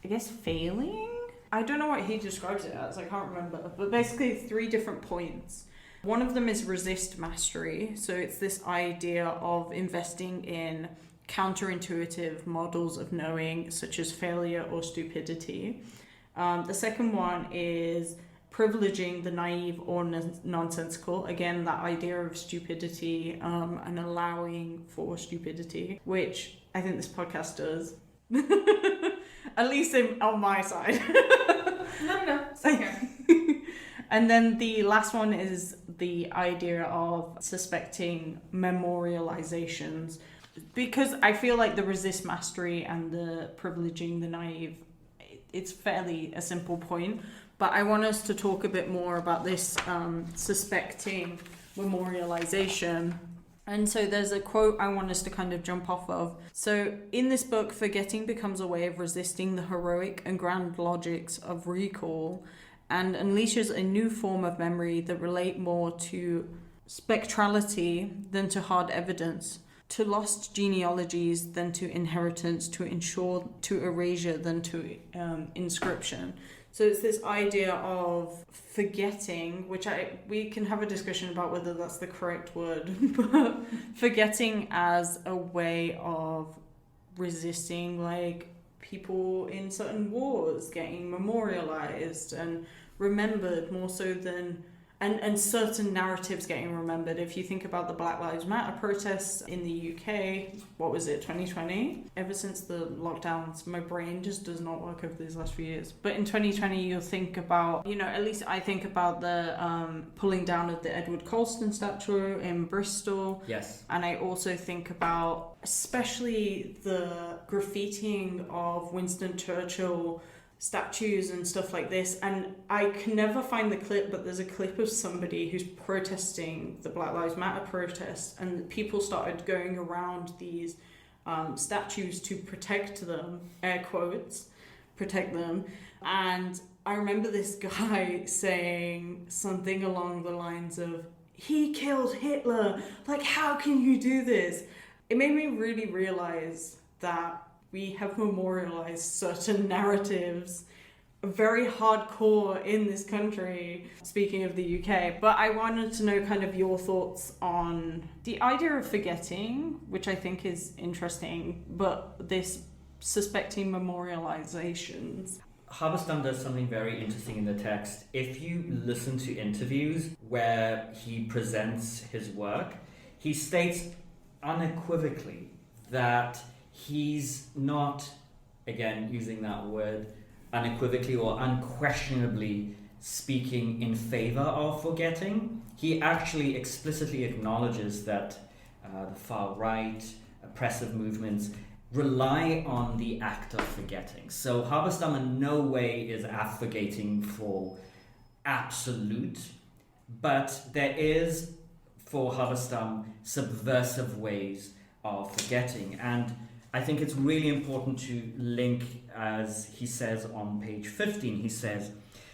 I guess, failing? I don't know what he describes it as, I can't remember. But basically 3 different points. One of them is resist mastery. So it's this idea of investing in counterintuitive models of knowing, such as failure or stupidity. The second one is privileging the naive or nonsensical. Again, that idea of stupidity and allowing for stupidity, which I think this podcast does. At least on my side. No, same here. And then the last one is the idea of suspecting memorializations. Because I feel like the resist mastery and the privileging the naive, it's fairly a simple point. But I want us to talk a bit more about this suspecting memorialization. And so there's a quote I want us to kind of jump off of. So in this book, forgetting becomes a way of resisting the heroic and grand logics of recall and unleashes a new form of memory that relate more to spectrality than to hard evidence, to lost genealogies than to inheritance, to erasure than to inscription. So it's this idea of forgetting, which we can have a discussion about whether that's the correct word, but forgetting as a way of resisting people in certain wars getting memorialized and remembered more so than and certain narratives getting remembered. If you think about the Black Lives Matter protests in the UK, what was it, 2020? Ever since the lockdowns, my brain just does not work over these last few years. But in 2020, you'll think about, at least I think about the pulling down of the Edward Colston statue in Bristol. Yes. And I also think about especially the graffitiing of Winston Churchill statues and stuff like this, and I can never find the clip, but there's a clip of somebody who's protesting the Black Lives Matter protests, and people started going around these statues to protect them, air quotes, protect them. And I remember this guy saying something along the lines of, he killed Hitler, how can you do this? It made me really realize that we have memorialized certain narratives very hardcore in this country, speaking of the UK. But I wanted to know kind of your thoughts on the idea of forgetting, which I think is interesting, but this suspecting memorializations. Halberstam does something very interesting in the text. If you listen to interviews where he presents his work, he states unequivocally that he's not, again, using that word unequivocally or unquestionably speaking in favor of forgetting. He actually explicitly acknowledges that the far right, oppressive movements rely on the act of forgetting. So Halberstam in no way is advocating for absolute, but there is, for Halberstam, subversive ways of forgetting. And I think it's really important to link, as he says on page 15, he says,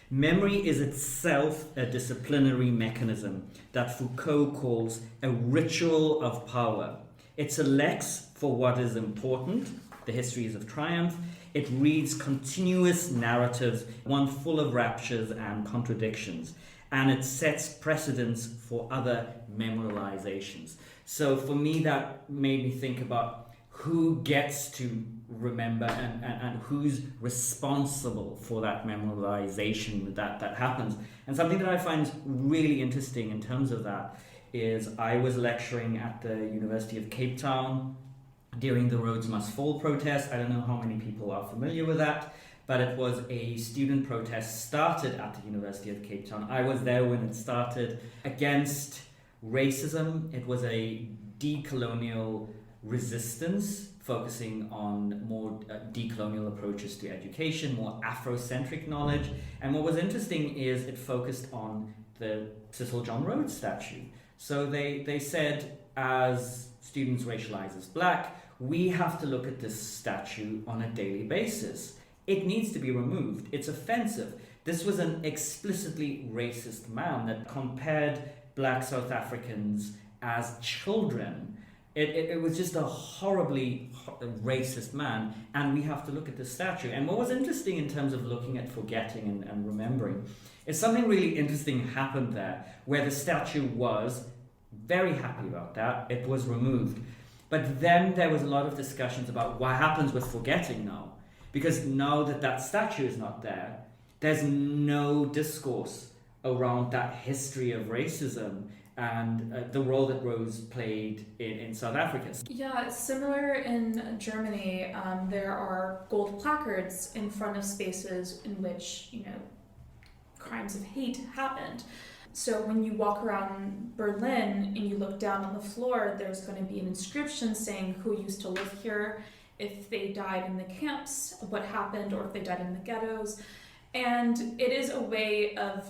memory is itself a disciplinary mechanism that Foucault calls a ritual of power. It selects for what is important, the histories of triumph. It reads continuous narratives, one full of raptures and contradictions, and it sets precedents for other memorializations. So for me, that made me think about who gets to remember and who's responsible for that memorialization that happens. And something that I find really interesting in terms of that is I was lecturing at the University of Cape Town during the Rhodes Must Fall protest. I don't know how many people are familiar with that, but it was a student protest started at the University of Cape Town. I was there when it started, against racism. It was a decolonial resistance focusing on more decolonial approaches to education, more Afrocentric knowledge. And what was interesting is it focused on the Cecil John Rhodes statue. So they said, as students racialized as black, we have to look at this statue on a daily basis. It needs to be removed. It's offensive. This was an explicitly racist man that compared black South Africans as children. It was just a horribly racist man, and we have to look at the statue. And what was interesting in terms of looking at forgetting and remembering is something really interesting happened there, where the statue was very happy about that. It was removed. But then there was a lot of discussions about what happens with forgetting now. Because now that that statue is not there, there's no discourse around that history of racism and the role that Rose played in South Africa. Yeah, it's similar in Germany. There are gold placards in front of spaces in which, crimes of hate happened. So when you walk around Berlin and you look down on the floor, there's going to be an inscription saying who used to live here, if they died in the camps, what happened, or if they died in the ghettos. And it is a way of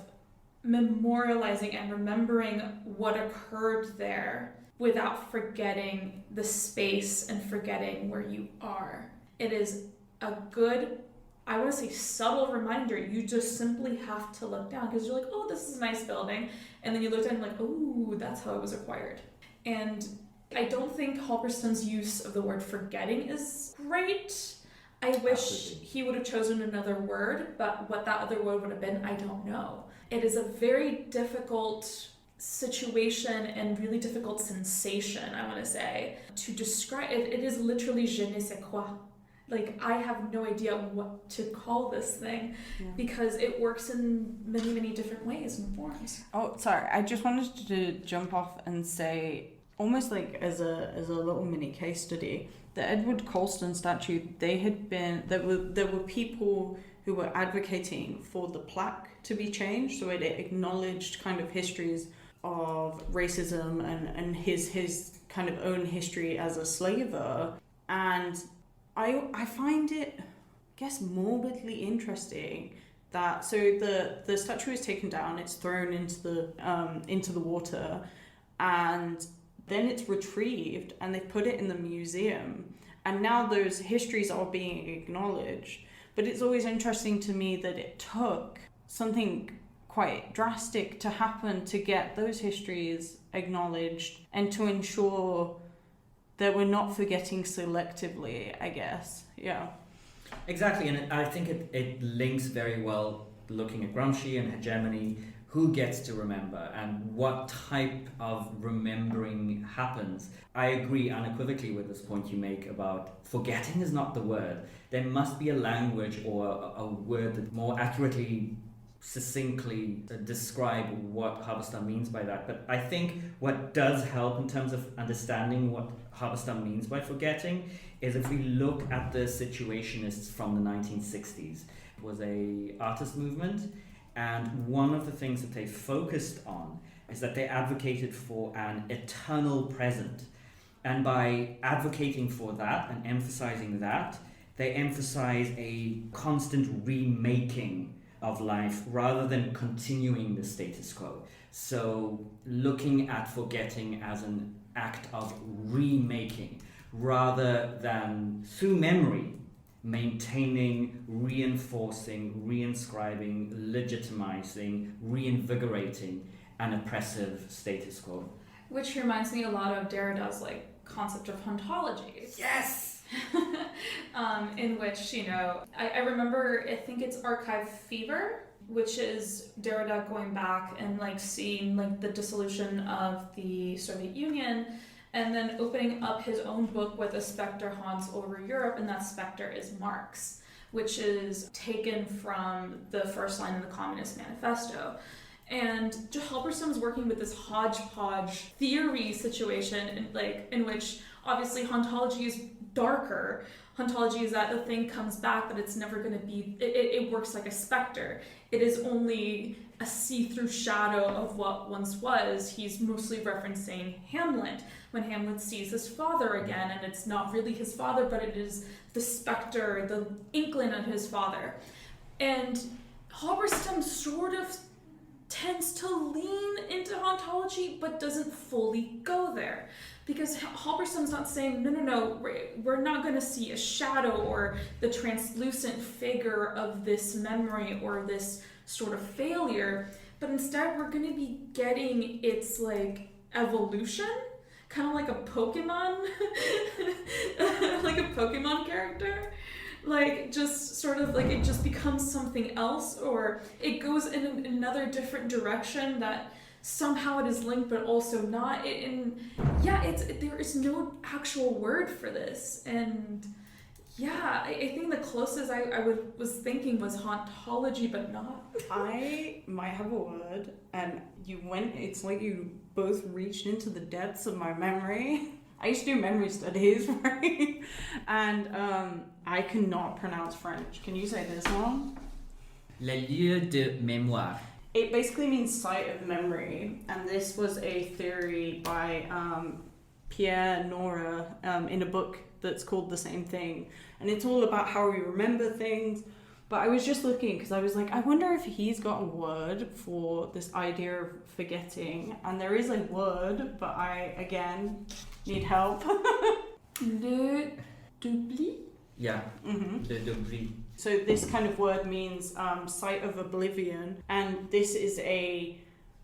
memorializing and remembering what occurred there without forgetting the space and forgetting where you are. It is a good, I want to say subtle reminder. You just simply have to look down because you're like, oh, this is a nice building. And then you look down and you're like, oh, that's how it was acquired. And I don't think Halberstam's use of the word forgetting is great. I wish he would have chosen another word, but what that other word would have been, I don't know. It is a very difficult situation and really difficult sensation, I want to say, to describe. It is literally je ne sais quoi. Like, I have no idea what to call this thing because it works in many, many different ways and forms. Oh, sorry. I just wanted to jump off and say, almost like as a little mini case study, the Edward Colston statue, there were people who were advocating for the plaque to be changed, so it acknowledged kind of histories of racism and his kind of own history as a slaver. And I find it, I guess, morbidly interesting that the statue is taken down, it's thrown into the water, and then it's retrieved and they put it in the museum, and now those histories are being acknowledged. But it's always interesting to me that it took something quite drastic to happen to get those histories acknowledged and to ensure that we're not forgetting selectively, I guess. Yeah. Exactly, and I think it links very well looking at Gramsci and hegemony, who gets to remember and what type of remembering happens. I agree unequivocally with this point you make about forgetting is not the word. There must be a language or a word that more accurately, succinctly describe what Halberstam means by that. But I think what does help in terms of understanding what Halberstam means by forgetting is if we look at the Situationists from the 1960s. It was a artist movement, and one of the things that they focused on is that they advocated for an eternal present. And by advocating for that and emphasizing that, they emphasize a constant remaking of life rather than continuing the status quo. So looking at forgetting as an act of remaking rather than through memory, maintaining, reinforcing, reinscribing, legitimizing, reinvigorating an oppressive status quo. Which reminds me a lot of Derrida's concept of ontology. Yes! In which, I remember, I think it's Archive Fever, which is Derrida going back and seeing the dissolution of the Soviet Union, and then opening up his own book with a specter haunts over Europe, and that specter is Marx, which is taken from the first line in the Communist Manifesto. And Halberstam is working with this hodgepodge theory situation, in which obviously hauntology is darker. Hauntology is that the thing comes back, but it's never going to be. It works like a specter. It is only a see-through shadow of what once was. He's mostly referencing Hamlet, when Hamlet sees his father again, and it's not really his father, but it is the specter, the inkling of his father. And Halberstam sort of tends to lean into hauntology, but doesn't fully go there. Because Halberstam's not saying, no, we're not going to see a shadow or the translucent figure of this memory or this sort of failure, but instead we're going to be getting its evolution, kind of like a Pokemon, like a Pokemon character. Just sort of it just becomes something else, or it goes in another different direction that somehow it is linked but also not. There is no actual word for this, and I think the closest I was thinking was hauntology, but not. I might have a word, and it's like you both reached into the depths of my memory. I used to do memory studies, right? And I cannot pronounce French. Can you say this one? Le lieu de mémoire. It basically means site of memory, and this was a theory by Pierre Nora in a book that's called the same thing, and it's all about how we remember things. But I was just looking because I was like, I wonder if he's got a word for this idea of forgetting, and there is a word, but I again need help. Le d'oubli? Yeah, Mm-hmm. le d'oubli. So this kind of word means site of oblivion, and this is a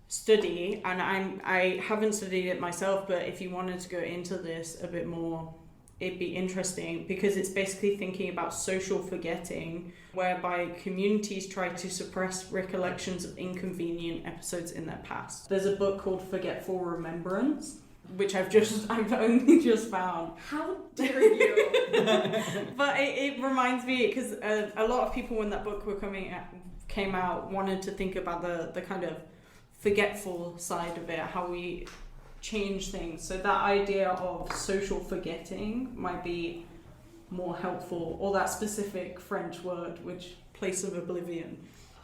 study, and I haven't studied it myself, but if you wanted to go into this a bit more, it'd be interesting, because it's basically thinking about social forgetting, whereby communities try to suppress recollections of inconvenient episodes in their past. There's a book called Forgetful Remembrance, which I've only just found. How dare you? But it reminds me, because a lot of people when that book came out wanted to think about the kind of forgetful side of it, how we change things. So that idea of social forgetting might be more helpful, or that specific French word, which place of oblivion.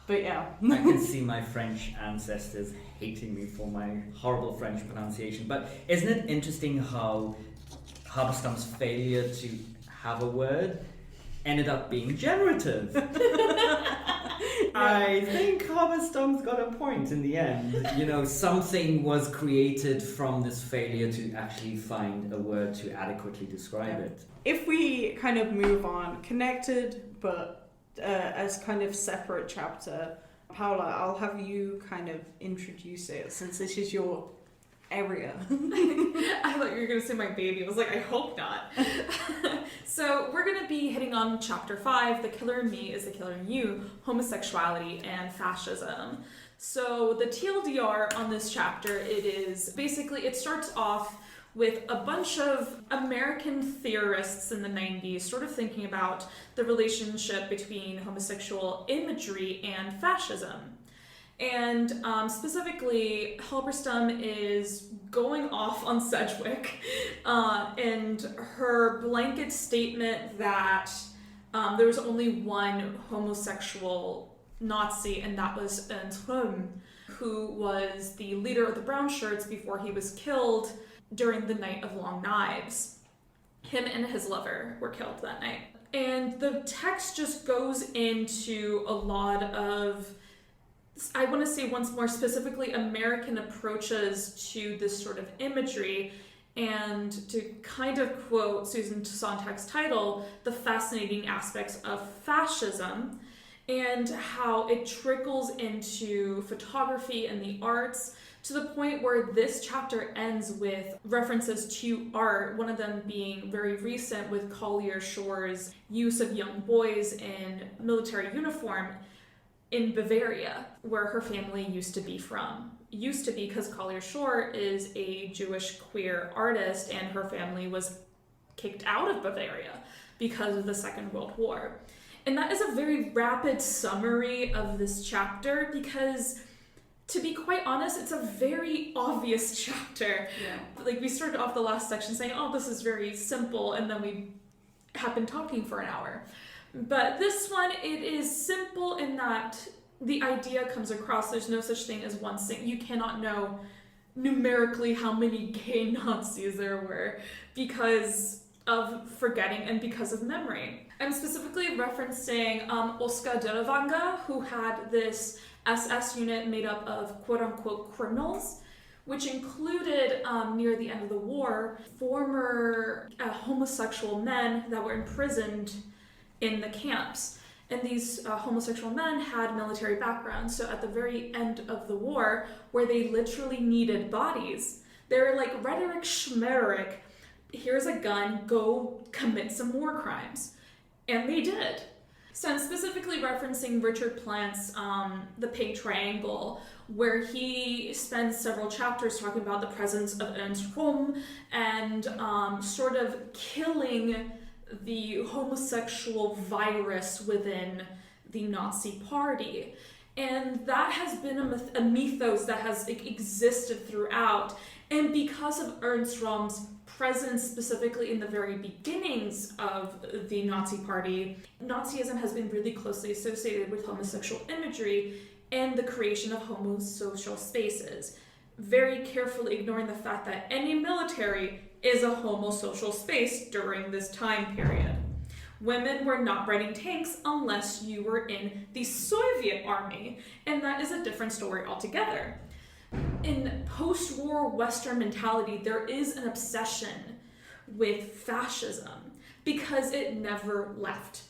But yeah. I can see my French ancestors hating me for my horrible French pronunciation. But isn't it interesting how Halberstam's failure to have a word ended up being generative? I think Halberstam's got a point in the end. Something was created from this failure to actually find a word to adequately describe it. If we kind of move on, connected, but as kind of separate chapter, Paola, I'll have you kind of introduce it, since this is your area. I thought you were going to say my baby. I was like, I hope not. So we're going to be hitting on chapter 5, The Killer in Me is the Killer in You, Homosexuality and Fascism. So the TLDR on this chapter, it starts off with a bunch of American theorists in the 90s sort of thinking about the relationship between homosexual imagery and fascism. And specifically, Halberstam is going off on Sedgwick and her blanket statement that there was only one homosexual Nazi, and that was Ernst Röhm, who was the leader of the Brown Shirts before he was killed during the Night of Long Knives. Him and his lover were killed that night. And the text just goes into a lot of, I want to say once more specifically, American approaches to this sort of imagery, and to kind of quote Susan Sontag's title, the fascinating aspects of fascism, and how it trickles into photography and the arts, to the point where this chapter ends with references to art, one of them being very recent with Collier Shore's use of young boys in military uniform in Bavaria, where her family used to be from. Used to be because Collier Shore is a Jewish queer artist, and her family was kicked out of Bavaria because of the Second World War. And that is a very rapid summary of this chapter, because to be quite honest, it's a very obvious chapter. Yeah. Like, we started off the last section saying, oh, this is very simple, and then we have been talking for an hour. But this one, it is simple in that the idea comes across. There's no such thing as one thing. You cannot know numerically how many gay Nazis there were because of forgetting and because of memory. I'm specifically referencing Oskar Derrida, who had this SS unit made up of quote-unquote criminals, which included, near the end of the war, former homosexual men that were imprisoned in the camps. And these homosexual men had military backgrounds, so at the very end of the war, where they literally needed bodies, they were like, Rhetoric Schmeric, here's a gun, go commit some war crimes. And they did. So I'm specifically referencing Richard Plant's The Pink Triangle, where he spends several chapters talking about the presence of Ernst Röhm and sort of killing the homosexual virus within the Nazi party. And that has been a mythos that has existed throughout. And because of Ernst Röhm's presence specifically in the very beginnings of the Nazi party, Nazism has been really closely associated with homosexual imagery and the creation of homosocial spaces, very carefully ignoring the fact that any military is a homosocial space during this time period. Women were not riding tanks unless you were in the Soviet army, and that is a different story altogether. In post-war Western mentality, there is an obsession with fascism because it never left.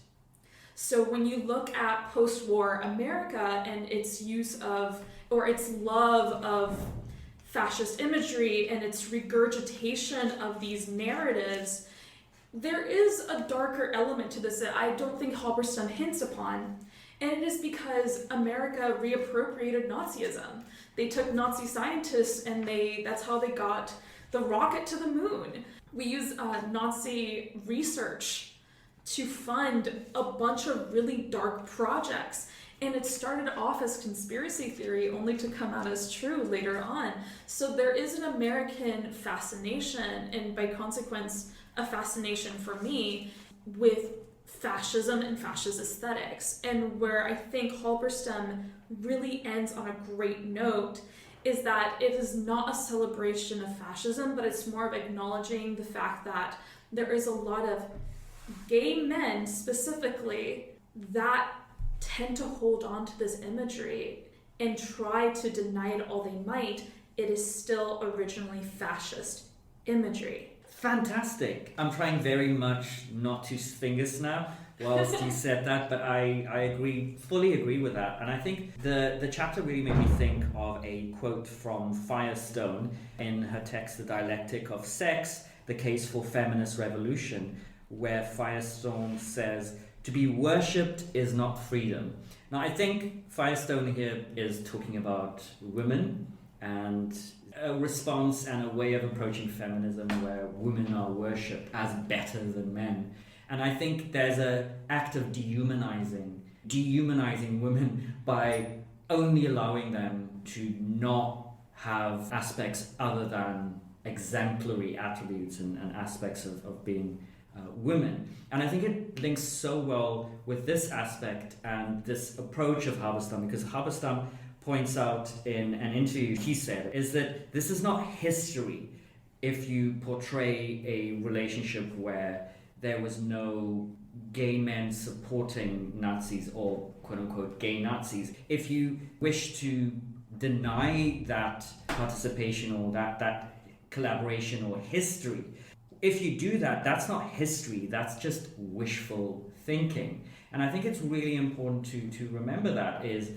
So when you look at post-war America and its use of, or its love of fascist imagery and its regurgitation of these narratives, there is a darker element to this that I don't think Halberstam hints upon, and it is because America reappropriated Nazism. They took Nazi scientists and that's how they got the rocket to the moon. We use Nazi research to fund a bunch of really dark projects. And it started off as conspiracy theory only to come out as true later on. So there is an American fascination, and by consequence, a fascination for me with fascism and fascist aesthetics. And where I think Halberstam really ends on a great note is that it is not a celebration of fascism, but it's more of acknowledging the fact that there is a lot of gay men specifically that tend to hold on to this imagery and try to deny it all they might. It is still originally fascist imagery. Fantastic. I'm trying very much not to finger snap whilst you said that, but I fully agree with that. And I think the chapter really made me think of a quote from Firestone in her text, The Dialectic of Sex, the Case for Feminist Revolution, where Firestone says, "To be worshipped is not freedom." Now, I think Firestone here is talking about women and a response and a way of approaching feminism where women are worshipped as better than men. And I think there's an act of dehumanizing women by only allowing them to not have aspects other than exemplary attributes and aspects of being women. And I think it links so well with this aspect and this approach of Halberstam, because Halberstam points out in an interview he said is that this is not history. if you portray a relationship where there was no gay men supporting Nazis or quote-unquote gay Nazis, if you wish to deny that participation or that collaboration or history, if you do that, that's not history, that's just wishful thinking. And I think it's really important to remember that is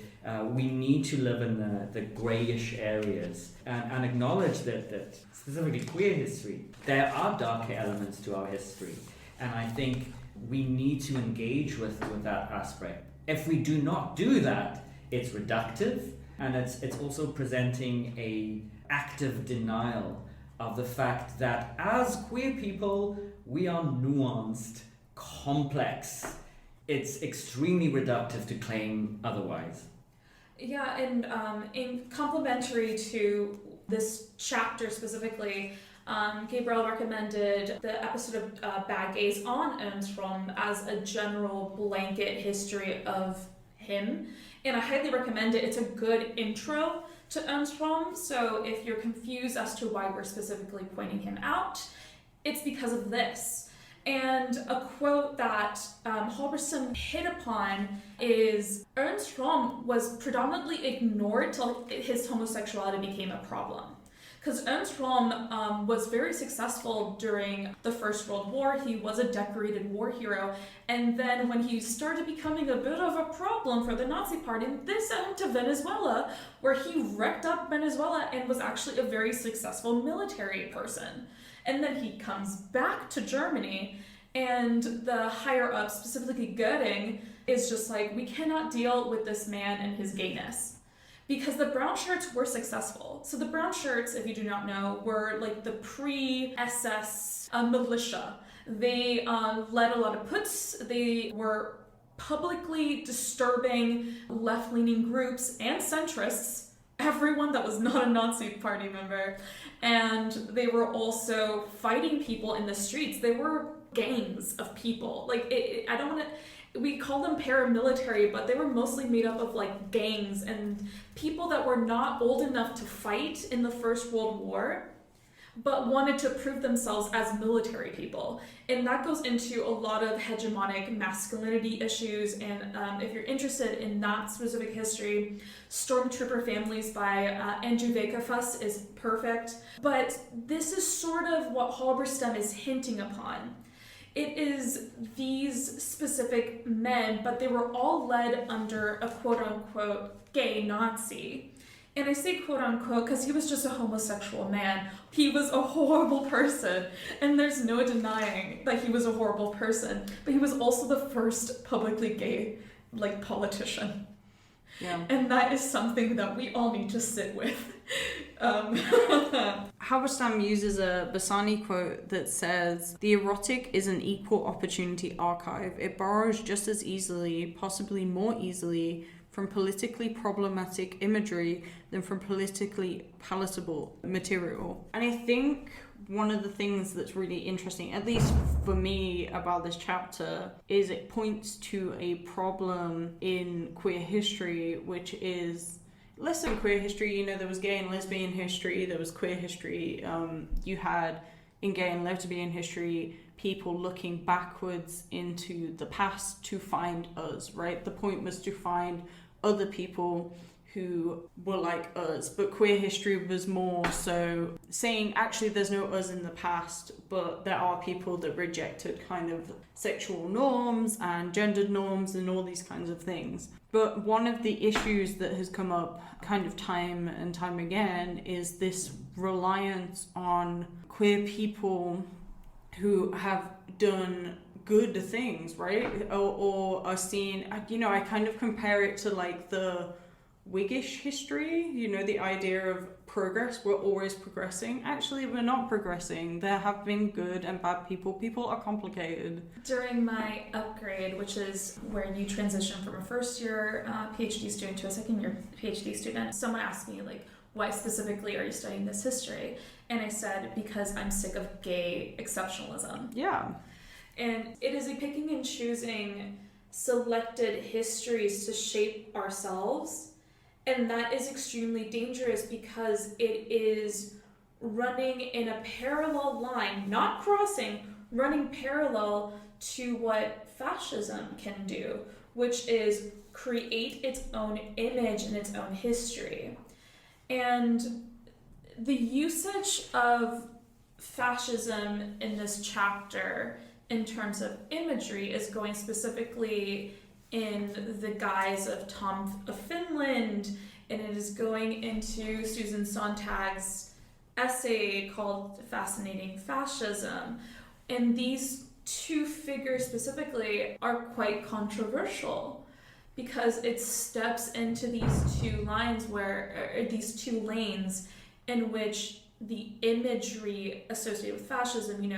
we need to live in the greyish areas and acknowledge that specifically queer history, there are darker elements to our history. And I think we need to engage with that aspect. If we do not do that, it's reductive, and it's also presenting a active denial of the fact that as queer people, we are nuanced, complex. It's extremely reductive to claim otherwise. Yeah, and in complementary to this chapter specifically, Gabriel recommended the episode of Bad Gays on Ernstrom as a general blanket history of him, and I highly recommend it. It's a good intro to Ernstrom, so if you're confused as to why we're specifically pointing him out, it's because of this. And a quote that Halberstam hit upon is Ernstrom was predominantly ignored till his homosexuality became a problem. Because Ernstrom was very successful during the First World War. He was a decorated war hero. And then when he started becoming a bit of a problem for the Nazi Party, they sent him to Venezuela, where he wrecked up Venezuela and was actually a very successful military person. And then he comes back to Germany, and the higher up, specifically Goering, is just like, we cannot deal with this man and his gayness. Because the brown shirts were successful. So the brown shirts, if you do not know, were like the pre-SS militia. They led a lot of puts. They were publicly disturbing left-leaning groups and centrists, everyone that was not a Nazi Party member. And they were also fighting people in the streets. They were gangs of people. Like, I don't want to... We call them paramilitary, but they were mostly made up of like gangs and people that were not old enough to fight in the First World War, but wanted to prove themselves as military people. And that goes into a lot of hegemonic masculinity issues. And if you're interested in that specific history, Stormtrooper Families by Andrew Vekefuss is perfect. But this is sort of what Halberstam is hinting upon. It is these specific men, but they were all led under a quote-unquote gay Nazi. And I say quote-unquote because he was just a homosexual man. He was a horrible person, and there's no denying that he was a horrible person. But he was also the first publicly gay, politician. Yeah. And that is something that we all need to sit with. Halberstam uses a Bassani quote that says, "The erotic is an equal opportunity archive. It borrows just as easily, possibly more easily, from politically problematic imagery than from politically palatable material." And I think one of the things that's really interesting, at least for me, about this chapter is it points to a problem in queer history, which is less than queer history. There was gay and lesbian history, there was queer history. You had, in gay and lesbian history, people looking backwards into the past to find us, right? The point was to find other people who were like us, but queer history was more so saying, actually, there's no us in the past, but there are people that rejected kind of sexual norms and gendered norms and all these kinds of things. But one of the issues that has come up kind of time and time again is this reliance on queer people who have done good things, right? Or are seen, I kind of compare it to like the Whiggish history, the idea of progress, we're always progressing. Actually, we're not progressing. There have been good and bad people. People are complicated. During my upgrade, which is where you transition from a first year PhD student to a second year PhD student, someone asked me, why specifically are you studying this history? And I said, because I'm sick of gay exceptionalism. Yeah. And it is a picking and choosing selected histories to shape ourselves. And that is extremely dangerous because it is running in a parallel line, not crossing, running parallel to what fascism can do, which is create its own image and its own history. And the usage of fascism in this chapter in terms of imagery is going specifically in the guise of Tom of Finland, and it is going into Susan Sontag's essay called Fascinating Fascism. And these two figures specifically are quite controversial because it steps into these two lines these two lanes in which the imagery associated with fascism,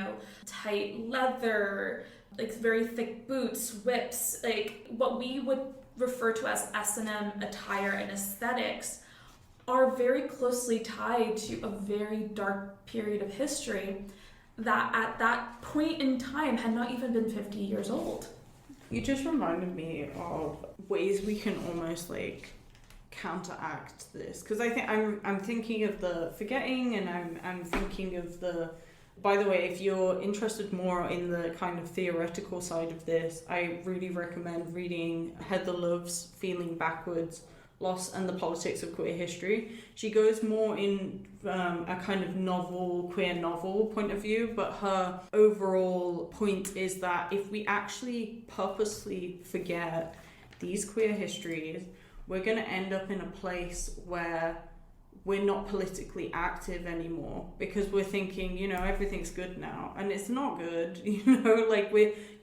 tight leather, like very thick boots, whips, like what we would refer to as S&M attire and aesthetics, are very closely tied to a very dark period of history that at that point in time had not even been 50 years old. You just reminded me of ways we can almost like counteract this, because I think I'm thinking of the forgetting, and I'm thinking of the. By the way, if you're interested more in the kind of theoretical side of this, I really recommend reading Heather Love's Feeling Backwards, Loss and the Politics of Queer History. She goes more in a kind of queer novel point of view, but her overall point is that if we actually purposely forget these queer histories, we're going to end up in a place where we're not politically active anymore because we're thinking, everything's good now, and it's not good. Like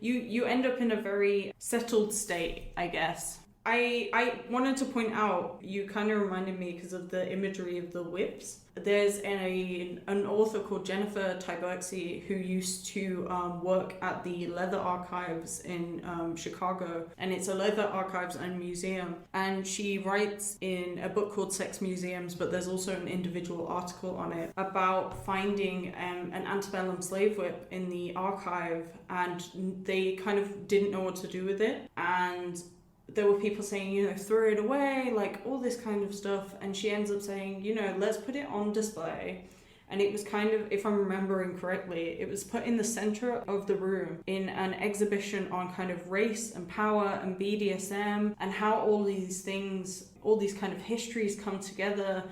you end up in a very settled state, I guess. I wanted to point out, you kind of reminded me because of the imagery of the whips. There's an author called Jennifer Tybertsy who used to work at the Leather Archives in Chicago, and it's a leather archives and museum. And she writes in a book called Sex Museums, but there's also an individual article on it about finding an antebellum slave whip in the archive, and they kind of didn't know what to do with it. And there were people saying, throw it away, like all this kind of stuff. And she ends up saying, let's put it on display. And it was kind of, if I'm remembering correctly, it was put in the center of the room in an exhibition on kind of race and power and BDSM and how all these things, all these kind of histories come together.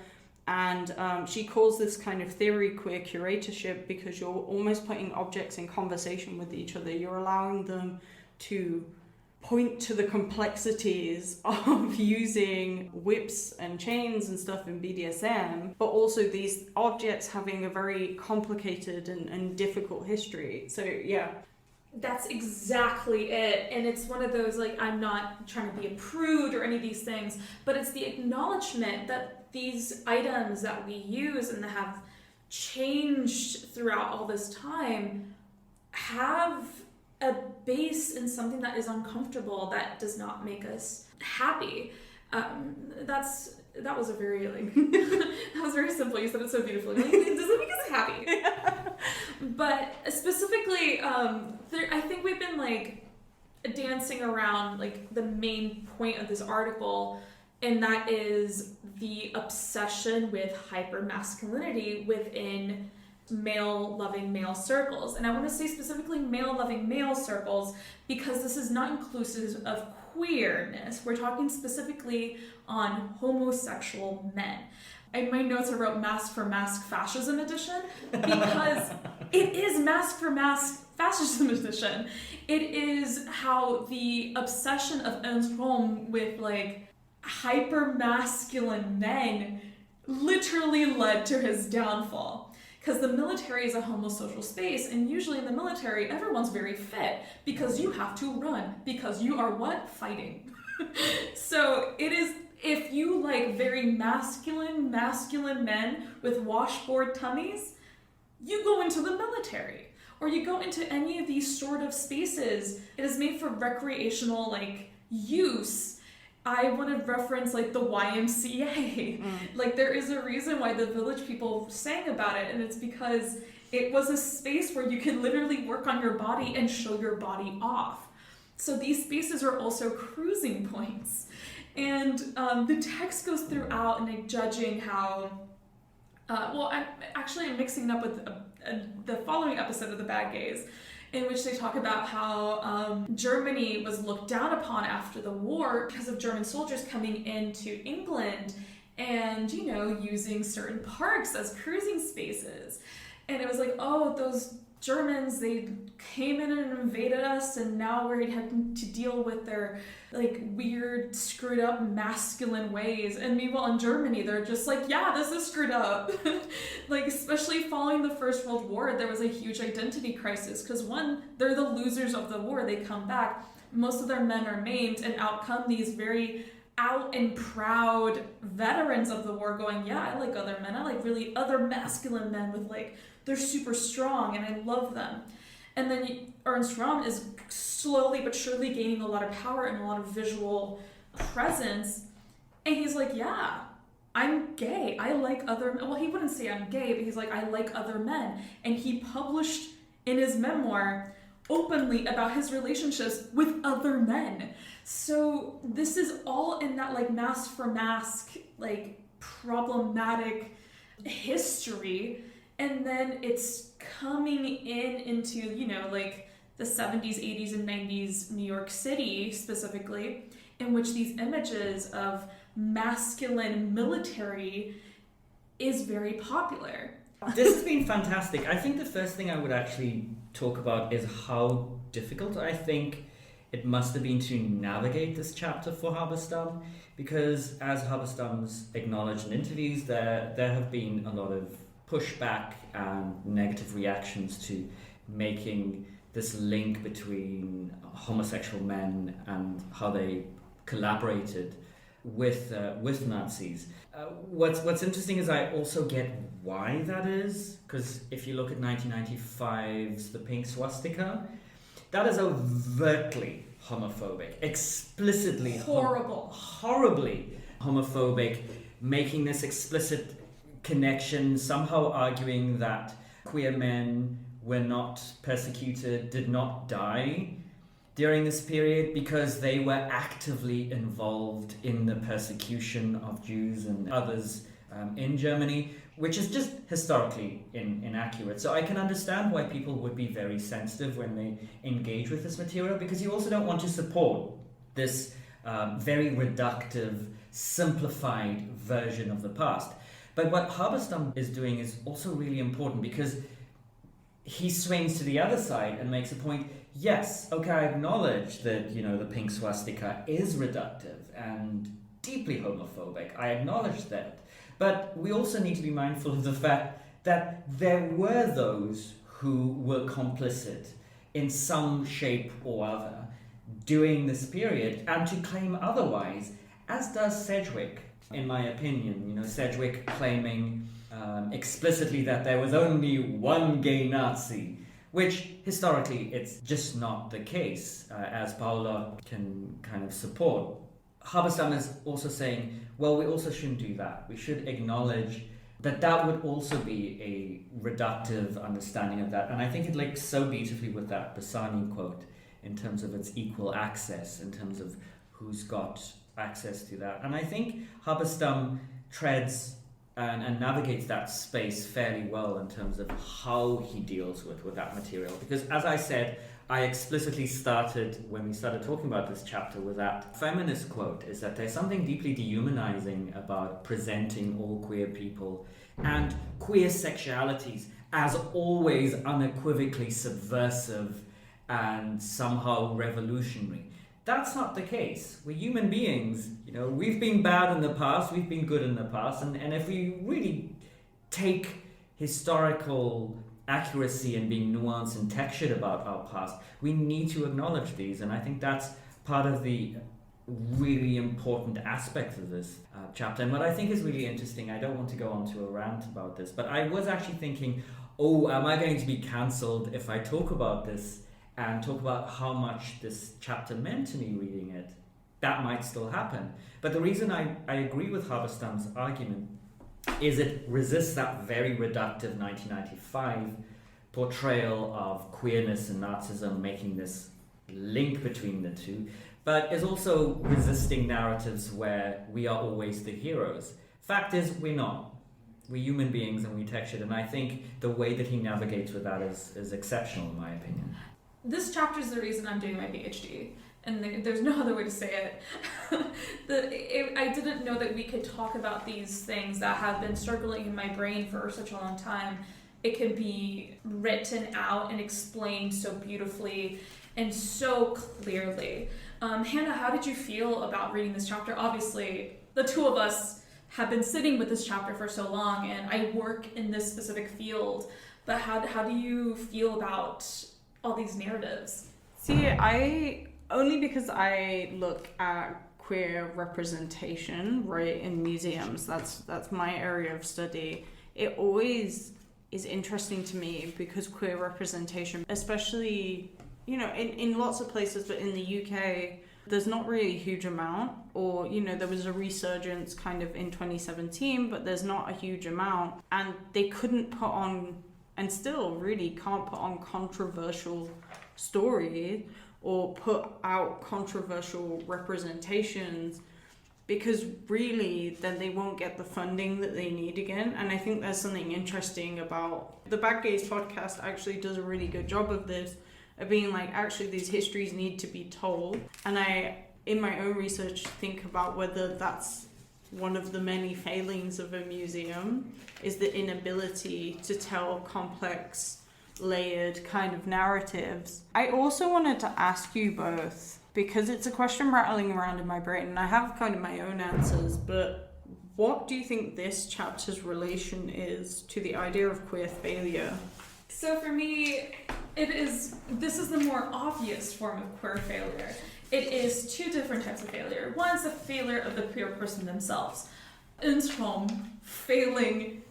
And she calls this kind of theory queer curatorship, because you're almost putting objects in conversation with each other. You're allowing them to point to the complexities of using whips and chains and stuff in BDSM, but also these objects having a very complicated and difficult history. So yeah. That's exactly it. And it's one of those, like, I'm not trying to be a prude or any of these things, but it's the acknowledgement that these items that we use and that have changed throughout all this time have a base in something that is uncomfortable, that does not make us happy. That was a very that was very simple. You said it so beautifully. Like, does it make us happy? But specifically, I think we've been like dancing around like the main point of this article, and that is the obsession with hypermasculinity within male-loving male circles. And I want to say specifically male-loving male circles because this is not inclusive of queerness. We're talking specifically on homosexual men. In my notes I wrote Mask for Mask Fascism Edition because it is Mask for Mask Fascism Edition. It is how the obsession of Ernst Röhm with like hyper-masculine men literally led to his downfall. Because the military is a homosocial space, and usually in the military, everyone's very fit because you have to run, because you are what? Fighting. So it is, if you like very masculine men with washboard tummies, you go into the military. Or you go into any of these sort of spaces. It is made for recreational like use. I want to reference like the YMCA. Like there is a reason why the Village People sang about it, and it's because it was a space where you could literally work on your body and show your body off. So these spaces are also cruising points. And the text goes throughout and like judging how Well, I'm mixing it up with the following episode of The Bad Gays, in which they talk about how Germany was looked down upon after the war because of German soldiers coming into England and, you know, using certain parks as cruising spaces. And it was like, oh, those Germans, they came in and invaded us, and now we're having to deal with their like weird, screwed up masculine ways. And meanwhile in Germany, they're just like, yeah, this is screwed up. Like, especially following the First World War, there was a huge identity crisis because one, they're the losers of the war. They come back, most of their men are maimed, and out come these very out and proud veterans of the war going, yeah, I like other men. I like really other masculine men with like, they're super strong and I love them. And then Ernst Röhm is slowly but surely gaining a lot of power and a lot of visual presence. And he's like, yeah, I'm gay. I like other men. Well, he wouldn't say I'm gay, but he's like, I like other men. And he published in his memoir openly about his relationships with other men. So this is all in that like mask for mask, like problematic history. And then it's coming into, you know, like the 70s, 80s, and 90s New York City specifically, in which these images of masculine military is very popular. This has been fantastic. I think the first thing I would actually talk about is how difficult I think it must have been to navigate this chapter for Halberstam, because as Halberstam's acknowledged in interviews, there have been a lot of pushback and negative reactions to making this link between homosexual men and how they collaborated with Nazis. What's interesting is I also get why that is, because if you look at 1995's The Pink Swastika, that is overtly homophobic, explicitly horribly homophobic, making this explicit connection, somehow arguing that queer men were not persecuted, did not die during this period because they were actively involved in the persecution of Jews and others in Germany, which is just historically inaccurate. So I can understand why people would be very sensitive when they engage with this material, because you also don't want to support this very reductive, simplified version of the past. But what Halberstam is doing is also really important, because he swings to the other side and makes a point. Yes, okay, I acknowledge that, you know, the pink swastika is reductive and deeply homophobic. I acknowledge that. But we also need to be mindful of the fact that there were those who were complicit in some shape or other during this period, and to claim otherwise, as does Sedgwick, in my opinion. You know, Sedgwick claiming explicitly that there was only one gay Nazi, which historically it's just not the case, as Paola can kind of support. Halberstam is also saying, well, we also shouldn't do that. We should acknowledge that that would also be a reductive understanding of that. And I think it links so beautifully with that Bassani quote in terms of its equal access, in terms of who's got access to that. And I think Halberstam treads and navigates that space fairly well in terms of how he deals with that material. Because as I said, I explicitly started, when we started talking about this chapter, with that feminist quote, is that there's something deeply dehumanizing about presenting all queer people and queer sexualities as always unequivocally subversive and somehow revolutionary. That's not the case. We're human beings. You know, we've been bad in the past, we've been good in the past, and if we really take historical accuracy and being nuanced and textured about our past, we need to acknowledge these. And I think that's part of the really important aspect of this chapter. And what I think is really interesting, I don't want to go on to a rant about this, but I was actually thinking, oh, am I going to be cancelled if I talk about this and talk about how much this chapter meant to me reading it? That might still happen. But the reason I agree with Halberstam's argument is it resists that very reductive 1995 portrayal of queerness and Nazism, making this link between the two, but is also resisting narratives where we are always the heroes. Fact is, we're not. we're human beings and we textured, and I think the way that he navigates with that is exceptional in my opinion. This chapter is the reason I'm doing my PhD, and there's no other way to say it. I didn't know that we could talk about these things that have been circulating in my brain for such a long time. It could be written out and explained so beautifully and so clearly. Hannah, how did you feel about reading this chapter? Obviously, the two of us have been sitting with this chapter for so long, and I work in this specific field, but how do you feel about all these narratives? See, only because I look at queer representation, right, in museums, that's my area of study. It always is interesting to me because queer representation, especially, you know, in lots of places, but in the UK, there's not really a huge amount, or, you know, there was a resurgence kind of in 2017, but there's not a huge amount, and they couldn't put on, and still really can't put on controversial stories or put out controversial representations, because really then they won't get the funding that they need again. And I think there's something interesting about the Bad Gays podcast actually does a really good job of this, of being like, actually these histories need to be told. And I, in my own research, think about whether that's one of the many failings of a museum, is the inability to tell complex, layered kind of narratives. I also wanted to ask you both, because it's a question rattling around in my brain, and I have kind of my own answers, but what do you think this chapter's relation is to the idea of queer failure? So for me, this is the more obvious form of queer failure. It is two different types of failure. One is the failure of the queer person themselves. Unstrom failing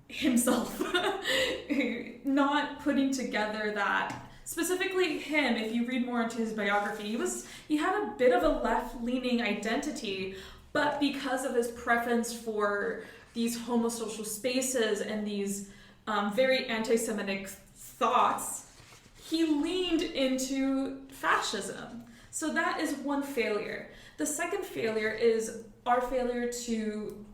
himself, not putting together that. Specifically him, if you read more into his biography, he had a bit of a left-leaning identity, but because of his preference for these homosocial spaces and these very anti-Semitic thoughts, he leaned into fascism. So that is one failure. The second failure is our failure to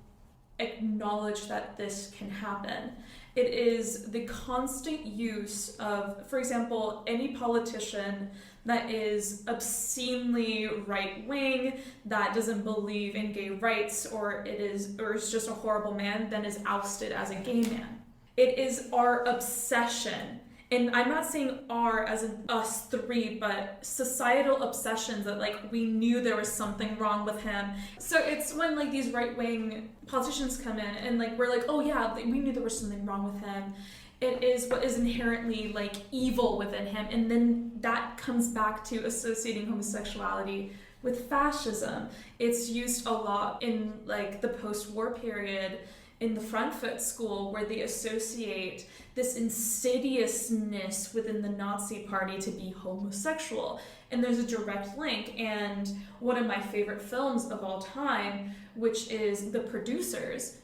acknowledge that this can happen. It is the constant use of, for example, any politician that is obscenely right-wing, that doesn't believe in gay rights, or is just a horrible man, then is ousted as a gay man. It is our obsession, and I'm not saying our as in us three, but societal obsessions that like we knew there was something wrong with him. So it's when like these right-wing politicians come in and like we're like, oh yeah, we knew there was something wrong with him. It is what is inherently like evil within him, and then that comes back to associating homosexuality with fascism. It's used a lot in like the post-war period in the Frankfurt School, where they associate this insidiousness within the Nazi party to be homosexual. And there's a direct link. And one of my favorite films of all time, which is The Producers,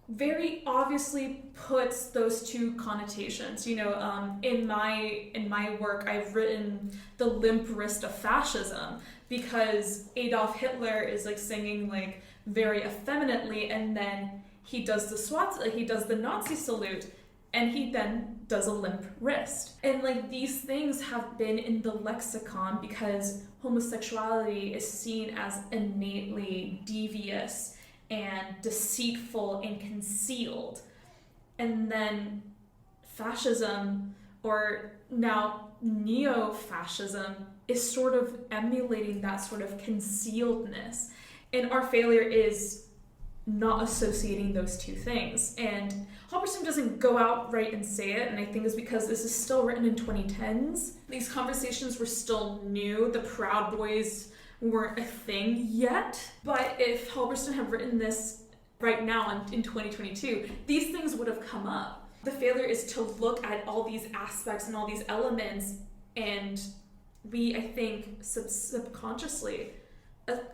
very obviously puts those two connotations. You know, in my work, I've written the limp wrist of fascism, because Adolf Hitler is like singing like very effeminately, and then he does the Nazi salute, and he then does a limp wrist. And like these things have been in the lexicon because homosexuality is seen as innately devious and deceitful and concealed. And then fascism, or now neo-fascism, is sort of emulating that sort of concealedness. And our failure is not associating those two things. And Halberstam doesn't go out right and say it, and I think it's because this is still written in 2010s. These conversations were still new. The Proud Boys weren't a thing yet. But if Halberstam had written this right now in 2022, these things would have come up. The failure is to look at all these aspects and all these elements, and we, I think, subconsciously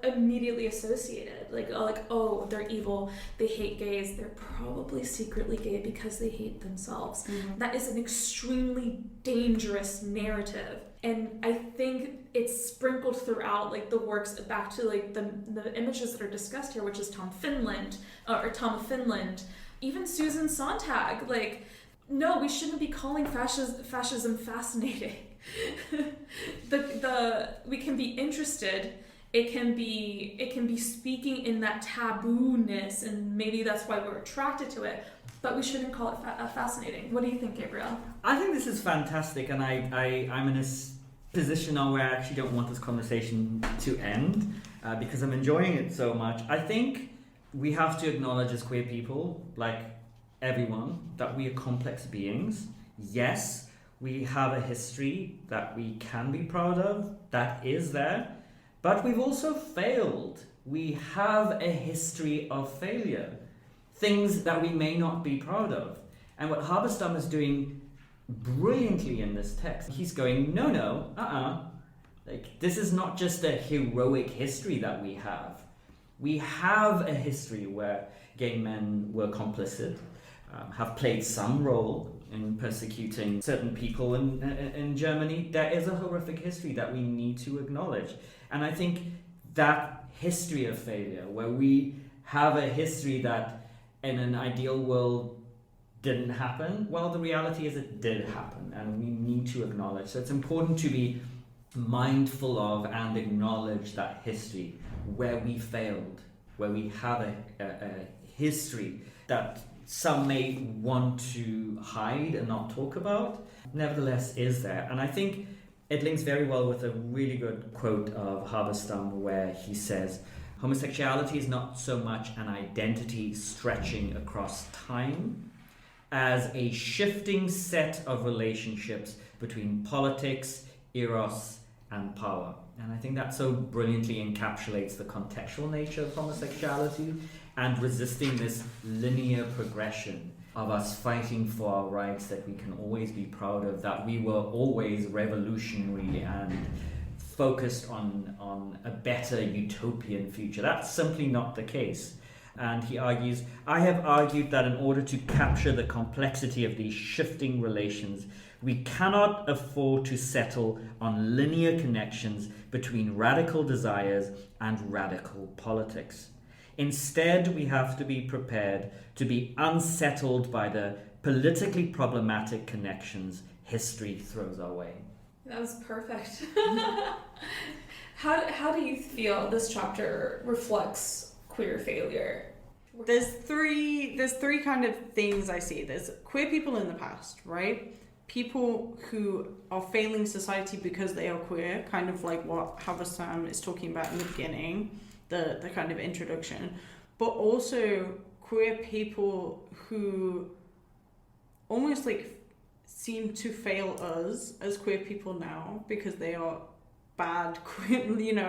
immediately associated, like oh, they're evil, they hate gays, they're probably secretly gay because they hate themselves. Mm-hmm. That is an extremely dangerous narrative, and I think it's sprinkled throughout like the works, back to like the images that are discussed here, which is Tom of Finland, even Susan Sontag, like, no, we shouldn't be calling fascism fascinating. We can be interested. It can be speaking in that taboo-ness, and maybe that's why we're attracted to it. But we shouldn't call it fascinating. What do you think, Gabriel? I think this is fantastic, and I'm in a position now where I actually don't want this conversation to end because I'm enjoying it so much. I think we have to acknowledge as queer people, like everyone, that we are complex beings. Yes, we have a history that we can be proud of, that is there, but we've also failed. We have a history of failure, things that we may not be proud of. And what Halberstam is doing brilliantly in this text, he's going, no, like, this is not just a heroic history that we have. We have a history where gay men were complicit, have played some role in persecuting certain people in Germany. There is a horrific history that we need to acknowledge. And I think that history of failure, where we have a history that in an ideal world didn't happen, well, the reality is it did happen, and we need to acknowledge. So it's important to be mindful of and acknowledge that history where we failed, where we have a history that some may want to hide and not talk about, nevertheless is there. And I think it links very well with a really good quote of Halberstam where he says, homosexuality is not so much an identity stretching across time as a shifting set of relationships between politics, eros, and power. And I think that so brilliantly encapsulates the contextual nature of homosexuality and resisting this linear progression of us fighting for our rights that we can always be proud of, that we were always revolutionary and focused on a better utopian future. That's simply not the case. And he argues, I have argued that in order to capture the complexity of these shifting relations, we cannot afford to settle on linear connections between radical desires and radical politics. Instead, we have to be prepared to be unsettled by the politically problematic connections history throws our way. That was perfect. How do you feel this chapter reflects queer failure? There's three kind of things I see. There's queer people in the past, right? People who are failing society because they are queer, kind of like what Halberstam is talking about in the beginning, the kind of introduction, but also queer people who almost like seem to fail us as queer people now because they are bad queer,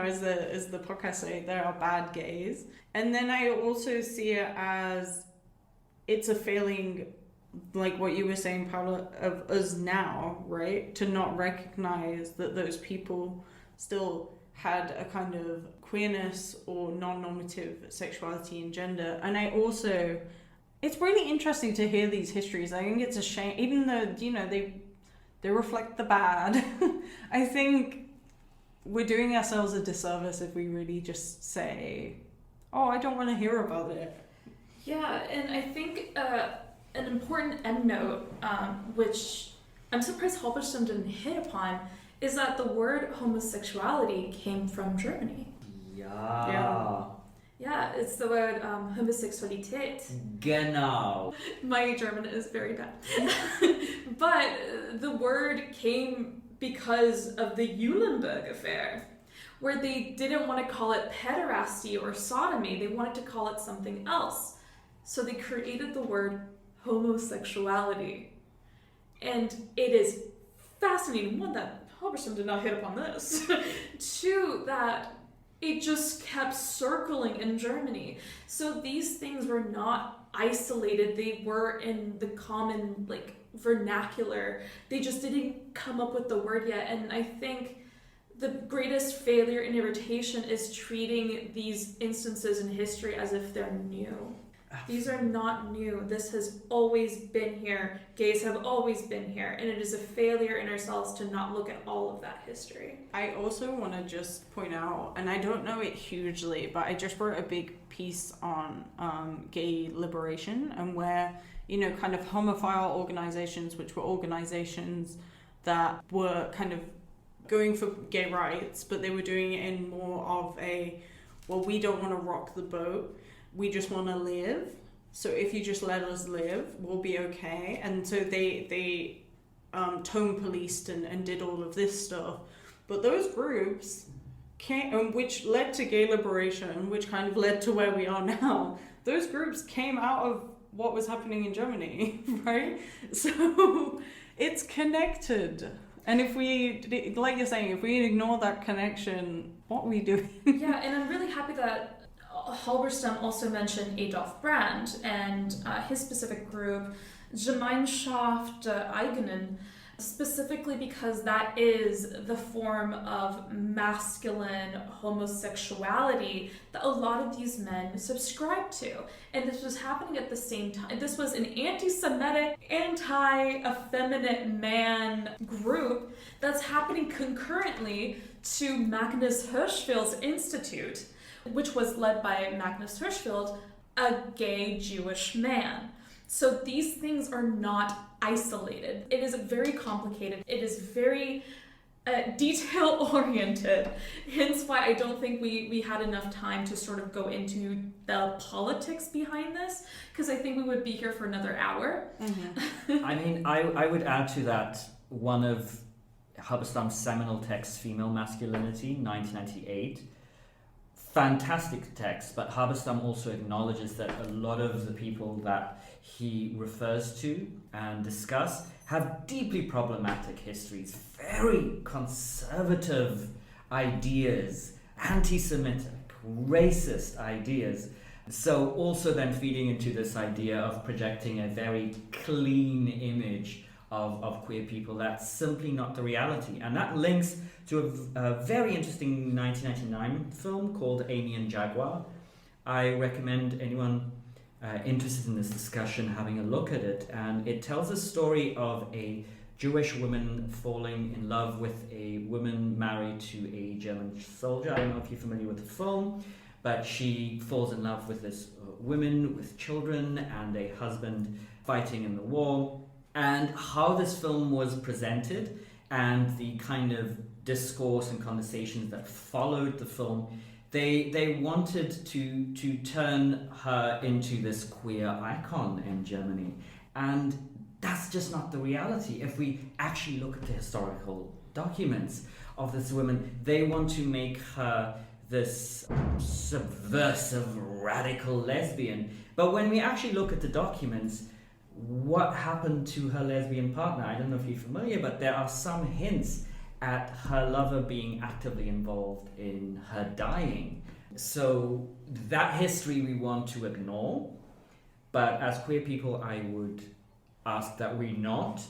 as the podcast say, there are bad gays. And then I also see it as it's a failing, like what you were saying, Paola, of us now, right? To not recognize that those people still had a kind of queerness or non-normative sexuality and gender. And I also, it's really interesting to hear these histories. I think it's a shame, even though, they reflect the bad. I think we're doing ourselves a disservice if we really just say, oh, I don't want to hear about it. Yeah, and I think an important endnote, which I'm surprised Halberstam didn't hit upon, is that the word homosexuality came from Germany. Ja. Yeah, it's the word Homosexualität. Genau. My German is very bad. But the word came because of the Eulenburg affair, where they didn't want to call it pederasty or sodomy, they wanted to call it something else. So they created the word homosexuality. And it is fascinating, one, that Halberstam did not hit upon this. Two, that it just kept circling in Germany. So these things were not isolated, they were in the common vernacular. They just didn't come up with the word yet. And I think the greatest failure and irritation is treating these instances in history as if they're new. These are not new. This has always been here. Gays have always been here. And it is a failure in ourselves to not look at all of that history. I also want to just point out, and I don't know it hugely, but I just wrote a big piece on gay liberation and where, you know, kind of homophile organizations, which were organizations that were kind of going for gay rights, but they were doing it in more of a, well, we don't want to rock the boat. We just want to live. So if you just let us live, we'll be okay. And so they tone policed and did all of this stuff. But those groups came, which led to gay liberation, which kind of led to where we are now. Those groups came out of what was happening in Germany, right? So it's connected. And if we, like you're saying, if we ignore that connection, what are we doing? Yeah, and I'm really happy that Halberstam also mentioned Adolf Brand and his specific group, Gemeinschaft Eigenen, specifically because that is the form of masculine homosexuality that a lot of these men subscribe to. And this was happening at the same time. This was an anti-Semitic, anti-effeminate man group that's happening concurrently to Magnus Hirschfeld's Institute, which was led by Magnus Hirschfeld, a gay Jewish man. So these things are not isolated. It is very complicated. It is very detail-oriented. Hence why I don't think we had enough time to sort of go into the politics behind this, because I think we would be here for another hour. Mm-hmm. I mean, I would add to that one of Halberstam's seminal texts, Female Masculinity, 1998. Fantastic text, but Halberstam also acknowledges that a lot of the people that he refers to and discuss have deeply problematic histories, very conservative ideas, anti-Semitic, racist ideas. So also then feeding into this idea of projecting a very clean image of queer people, that's simply not the reality. And that links to a very interesting 1999 film called Amy and Jaguar. I recommend anyone interested in this discussion having a look at it. And it tells a story of a Jewish woman falling in love with a woman married to a German soldier. I don't know if you're familiar with the film, but she falls in love with this woman with children and a husband fighting in the war. And how this film was presented and the kind of discourse and conversations that followed the film, they wanted to turn her into this queer icon in Germany. And that's just not the reality. If we actually look at the historical documents of this woman, they want to make her this subversive, radical lesbian. But when we actually look at the documents, what happened to her lesbian partner? I don't know if you're familiar, but there are some hints at her lover being actively involved in her dying. So that history we want to ignore, but as queer people I would ask that we not,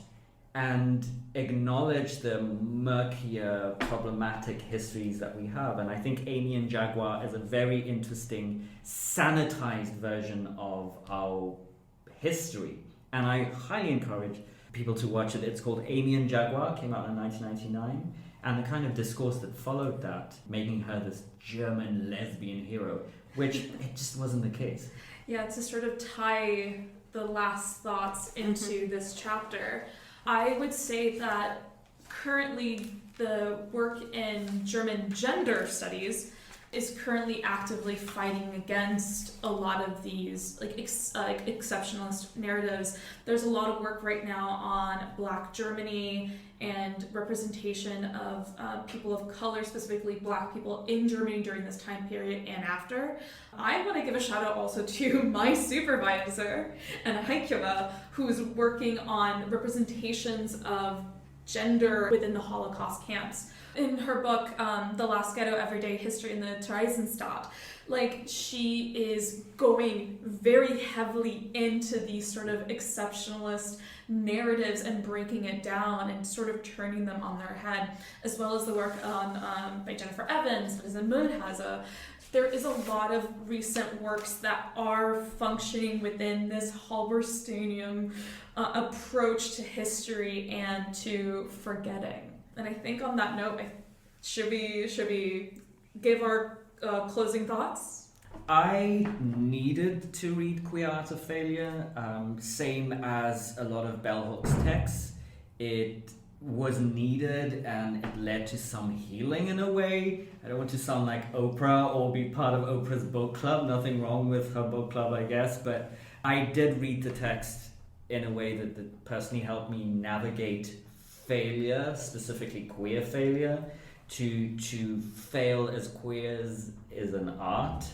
and acknowledge the murkier, problematic histories that we have. And I think Amy and Jaguar is a very interesting, sanitized version of our history. And I highly encourage people to watch it. It's called Amy and Jaguar, came out in 1999. And the kind of discourse that followed that, making her this German lesbian hero, which it just wasn't the case. Yeah, to sort of tie the last thoughts into this chapter, I would say that currently the work in German gender studies is currently actively fighting against a lot of these exceptionalist narratives. There's a lot of work right now on Black Germany and representation of people of color, specifically Black people in Germany during this time period and after. I want to give a shout out also to my supervisor, Anna Heinkova, who's working on representations of gender within the Holocaust camps. In her book, The Last Ghetto, Everyday History in the Theresienstadt, she is going very heavily into these sort of exceptionalist narratives and breaking it down and sort of turning them on their head, as well as the work on by Jennifer Evans, Lisa Mulhauser, there is a lot of recent works that are functioning within this Halberstamian approach to history and to forgetting. And I think on that note, should we give our closing thoughts? I needed to read Queer Art of Failure, same as a lot of Bell Hooks texts. It was needed and it led to some healing in a way. I don't want to sound like Oprah or be part of Oprah's book club. Nothing wrong with her book club, I guess, but I did read the text in a way that personally helped me navigate failure, specifically queer failure. To fail as queers is an art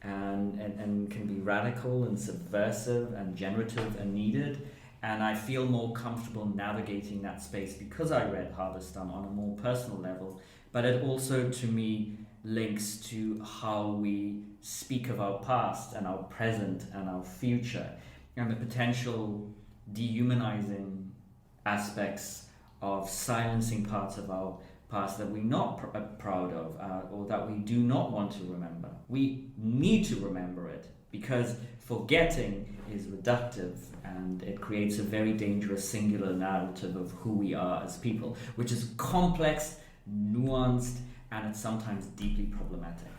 and can be radical and subversive and generative and needed. And I feel more comfortable navigating that space because I read Halberstam on a more personal level. But it also, to me, links to how we speak of our past and our present and our future, and the potential dehumanizing aspects of silencing parts of our past that we're not proud of or that we do not want to remember. We need to remember it because forgetting is reductive and it creates a very dangerous singular narrative of who we are as people, which is complex, nuanced, and it's sometimes deeply problematic.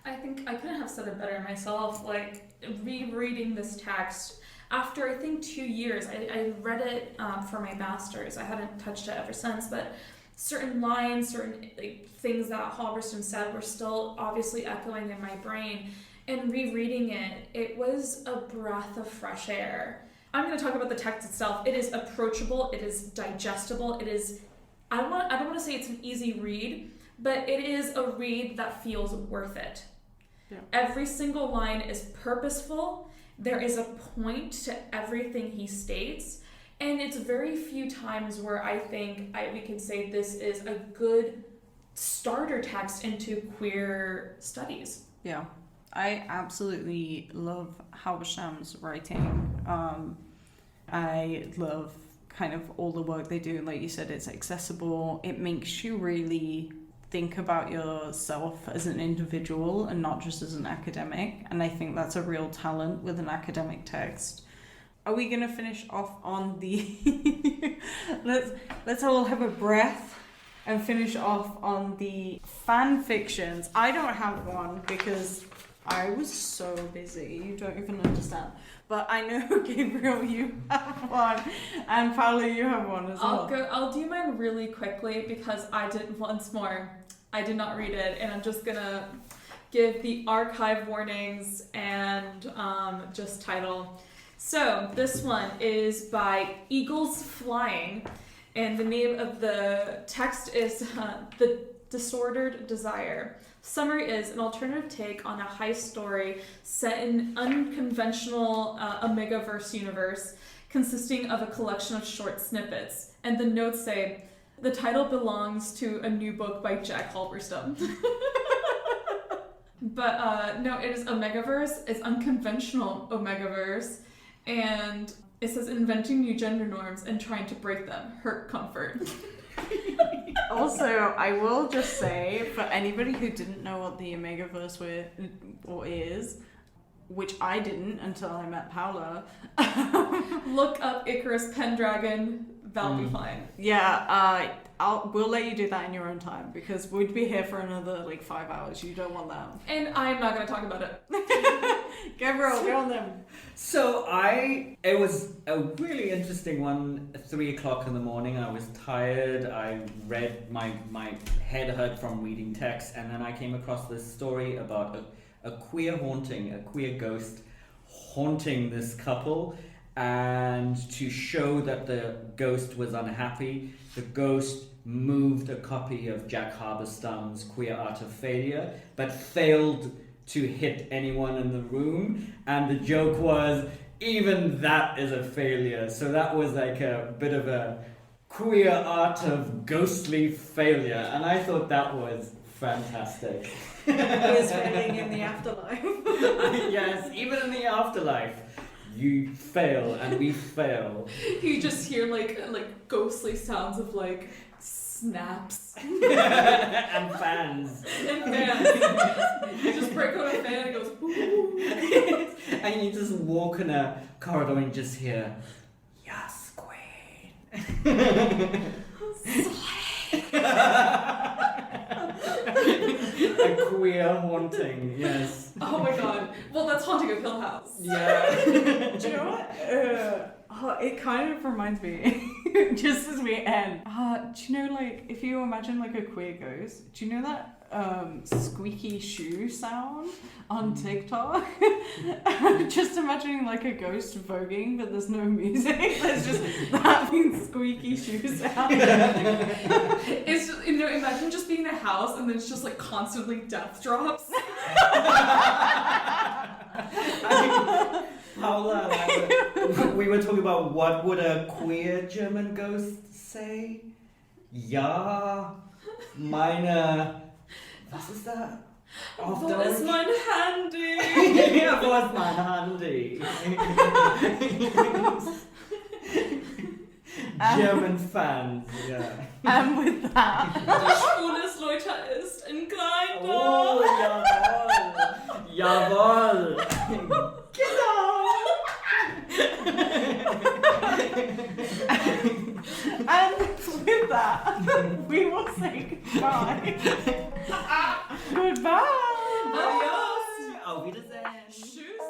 I think I couldn't have said it better myself. Like, rereading this text after I think 2 years, I read it for my master's. I hadn't touched it ever since, but certain lines, certain things that Halberstam said were still obviously echoing in my brain. And rereading it, it was a breath of fresh air. I'm going to talk about the text itself. It is approachable. It is digestible. It is, I don't want to say it's an easy read, but it is a read that feels worth it. Yeah. Every single line is purposeful. There is a point to everything he states. And it's very few times where I think we can say this is a good starter text into queer studies. Yeah. I absolutely love Halberstam's writing. I love kind of all the work they do. Like you said, it's accessible. It makes you really think about yourself as an individual and not just as an academic. And I think that's a real talent with an academic text. Are we going to finish off on the... let's all have a breath and finish off on the fan fictions. I don't have one because I was so busy. You don't even understand. But I know, Gabriel, you have one. And Paola, you have one as well. I'll do mine really quickly because I did not read it. And I'm just going to give the archive warnings and just title. So this one is by Eagles Flying. And the name of the text is The Disordered Desire. Summary is an alternative take on a high story set in unconventional Omegaverse universe consisting of a collection of short snippets. And the notes say, the title belongs to a new book by Jacques Halberstam. But no, it is Omegaverse. It's unconventional Omegaverse. And it says inventing new gender norms and trying to break them. Hurt comfort. Also, I will just say, for anybody who didn't know what the Omegaverse is, which I didn't until I met Paola, look up Icarus Pendragon, that'll be fine. Yeah, we'll let you do that in your own time, because we'd be here for another 5 hours. You don't want that. And I'm not going to talk about it. Gabriel, go on them. So it was a really interesting one. 3 o'clock in the morning, I was tired. I read, my head hurt from reading text, and then I came across this story about a queer haunting, a queer ghost haunting this couple. And to show that the ghost was unhappy, the ghost moved a copy of Jacques Halberstam's Queer Art of Failure, but failed to hit anyone in the room. And the joke was, even that is a failure. So that was like a bit of a queer art of ghostly failure. And I thought that was fantastic. He is failing in the afterlife. Yes, even in the afterlife. You fail and we fail. You just hear like ghostly sounds of snaps. And fans. And fans. You just break out a fan and it goes, woo. And you just walk in a corridor and just hear, yes, queen. A queer haunting, yes. Oh my god. Well, that's Haunting of Hill House. Yeah. Do you know what? It kind of reminds me, just as we end. Do you know, like, if you imagine like a queer ghost, do you know that squeaky shoe sound on TikTok? Just imagining like a ghost voguing, but there's no music. There's just that squeaky shoe sound. It's just, imagine just being in a house and then it's just like constantly death drops. Paola and I we were talking about what would a queer German ghost say? Ja, meine... Was ist da? Auf Wo Deutsch? ist mein Handy? Ja, wo ist mein Handy? German fans, ja. And with that... Die schwules Leute ist in Grindr. Oh, jawohl! Jawohl! Genau! And with that, we will say goodbye. Goodbye. Adios. Auf Wiedersehen! Tschüss.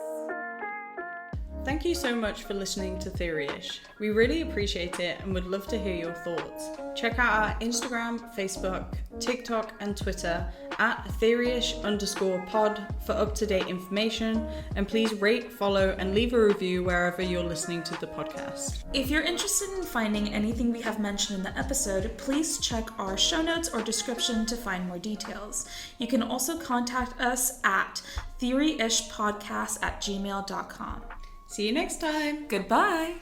Thank you so much for listening to Theoryish. We really appreciate it and would love to hear your thoughts. Check out our Instagram, Facebook, TikTok and Twitter at Theoryish_pod for up-to-date information, and please rate, follow and leave a review wherever you're listening to the podcast. If you're interested in finding anything we have mentioned in the episode, please check our show notes or description to find more details. You can also contact us at theoryishpodcast@gmail.com. See you next time. Goodbye!